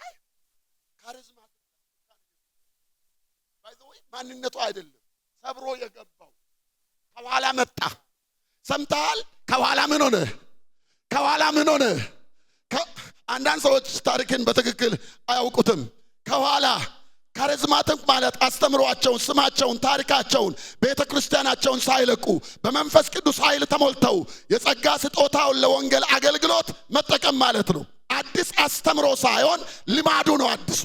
ካሪዝማቲክ ባይዘው ማንነቱ አይደለም ሰብሮ የገባው ከኋላ መጣ። ሰምታል? ከኋላ ምን ሆነ? ከኋላ ምን ሆነ? አንዳንድ ሰዎች ታሪክን በትክክል አያውቁትም። ከኋላ ካሪዝማቲክ ማለት አስተምሯቸውን፣ ስማቸውን፣ ታሪካቸውን፣ ቤተክርስቲያናቸውን ሳይለቁ በመንፈስ ቅዱስ ኃይል ተሞልተው የጸጋ ስጦታውን ለወንጌል አገልግሎት መጠቀም ማለት ነው። አዲስ አስተምሮ ሳይሆን ልማዱ ነው አዲሱ።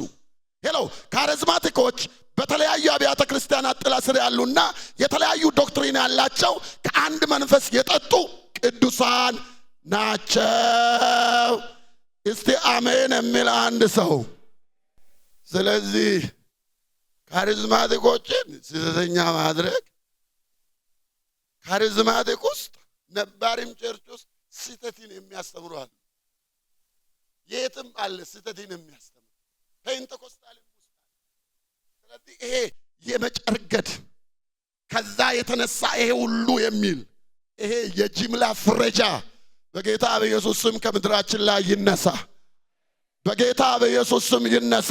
ሄሎ ካሪዝማቲኮች በተለያዩ አብያተ ክርስቲያናት ጥላ ስር ያሉና የተለያዩ ዶክትሪን ያላቸው ከአንድ መንፈስ የጠጡ ቅዱሳን ናቸው። እስቲ አሜን የሚል አንድ ሰው። ስለዚህ ካሪዝማቲኮችን ስህተተኛ ማድረግ ካሪዝማቲክ ውስጥ ነባሪም ቸርች ውስጥ ስህተትን የሚያስተምሩ አሉ። የትም አለ ስህተትን የሚያስተምሩ ፔንቴኮስታልም ውስጥ። ስለዚህ ይሄ የመጨርገድ ከዛ የተነሳ ይሄ ሁሉ የሚል ይሄ የጅምላ ፍረጃ በጌታ በኢየሱስ ስም ከምድራችን ላይ ይነሳ። በጌታ በኢየሱስ ስም ይነሳ።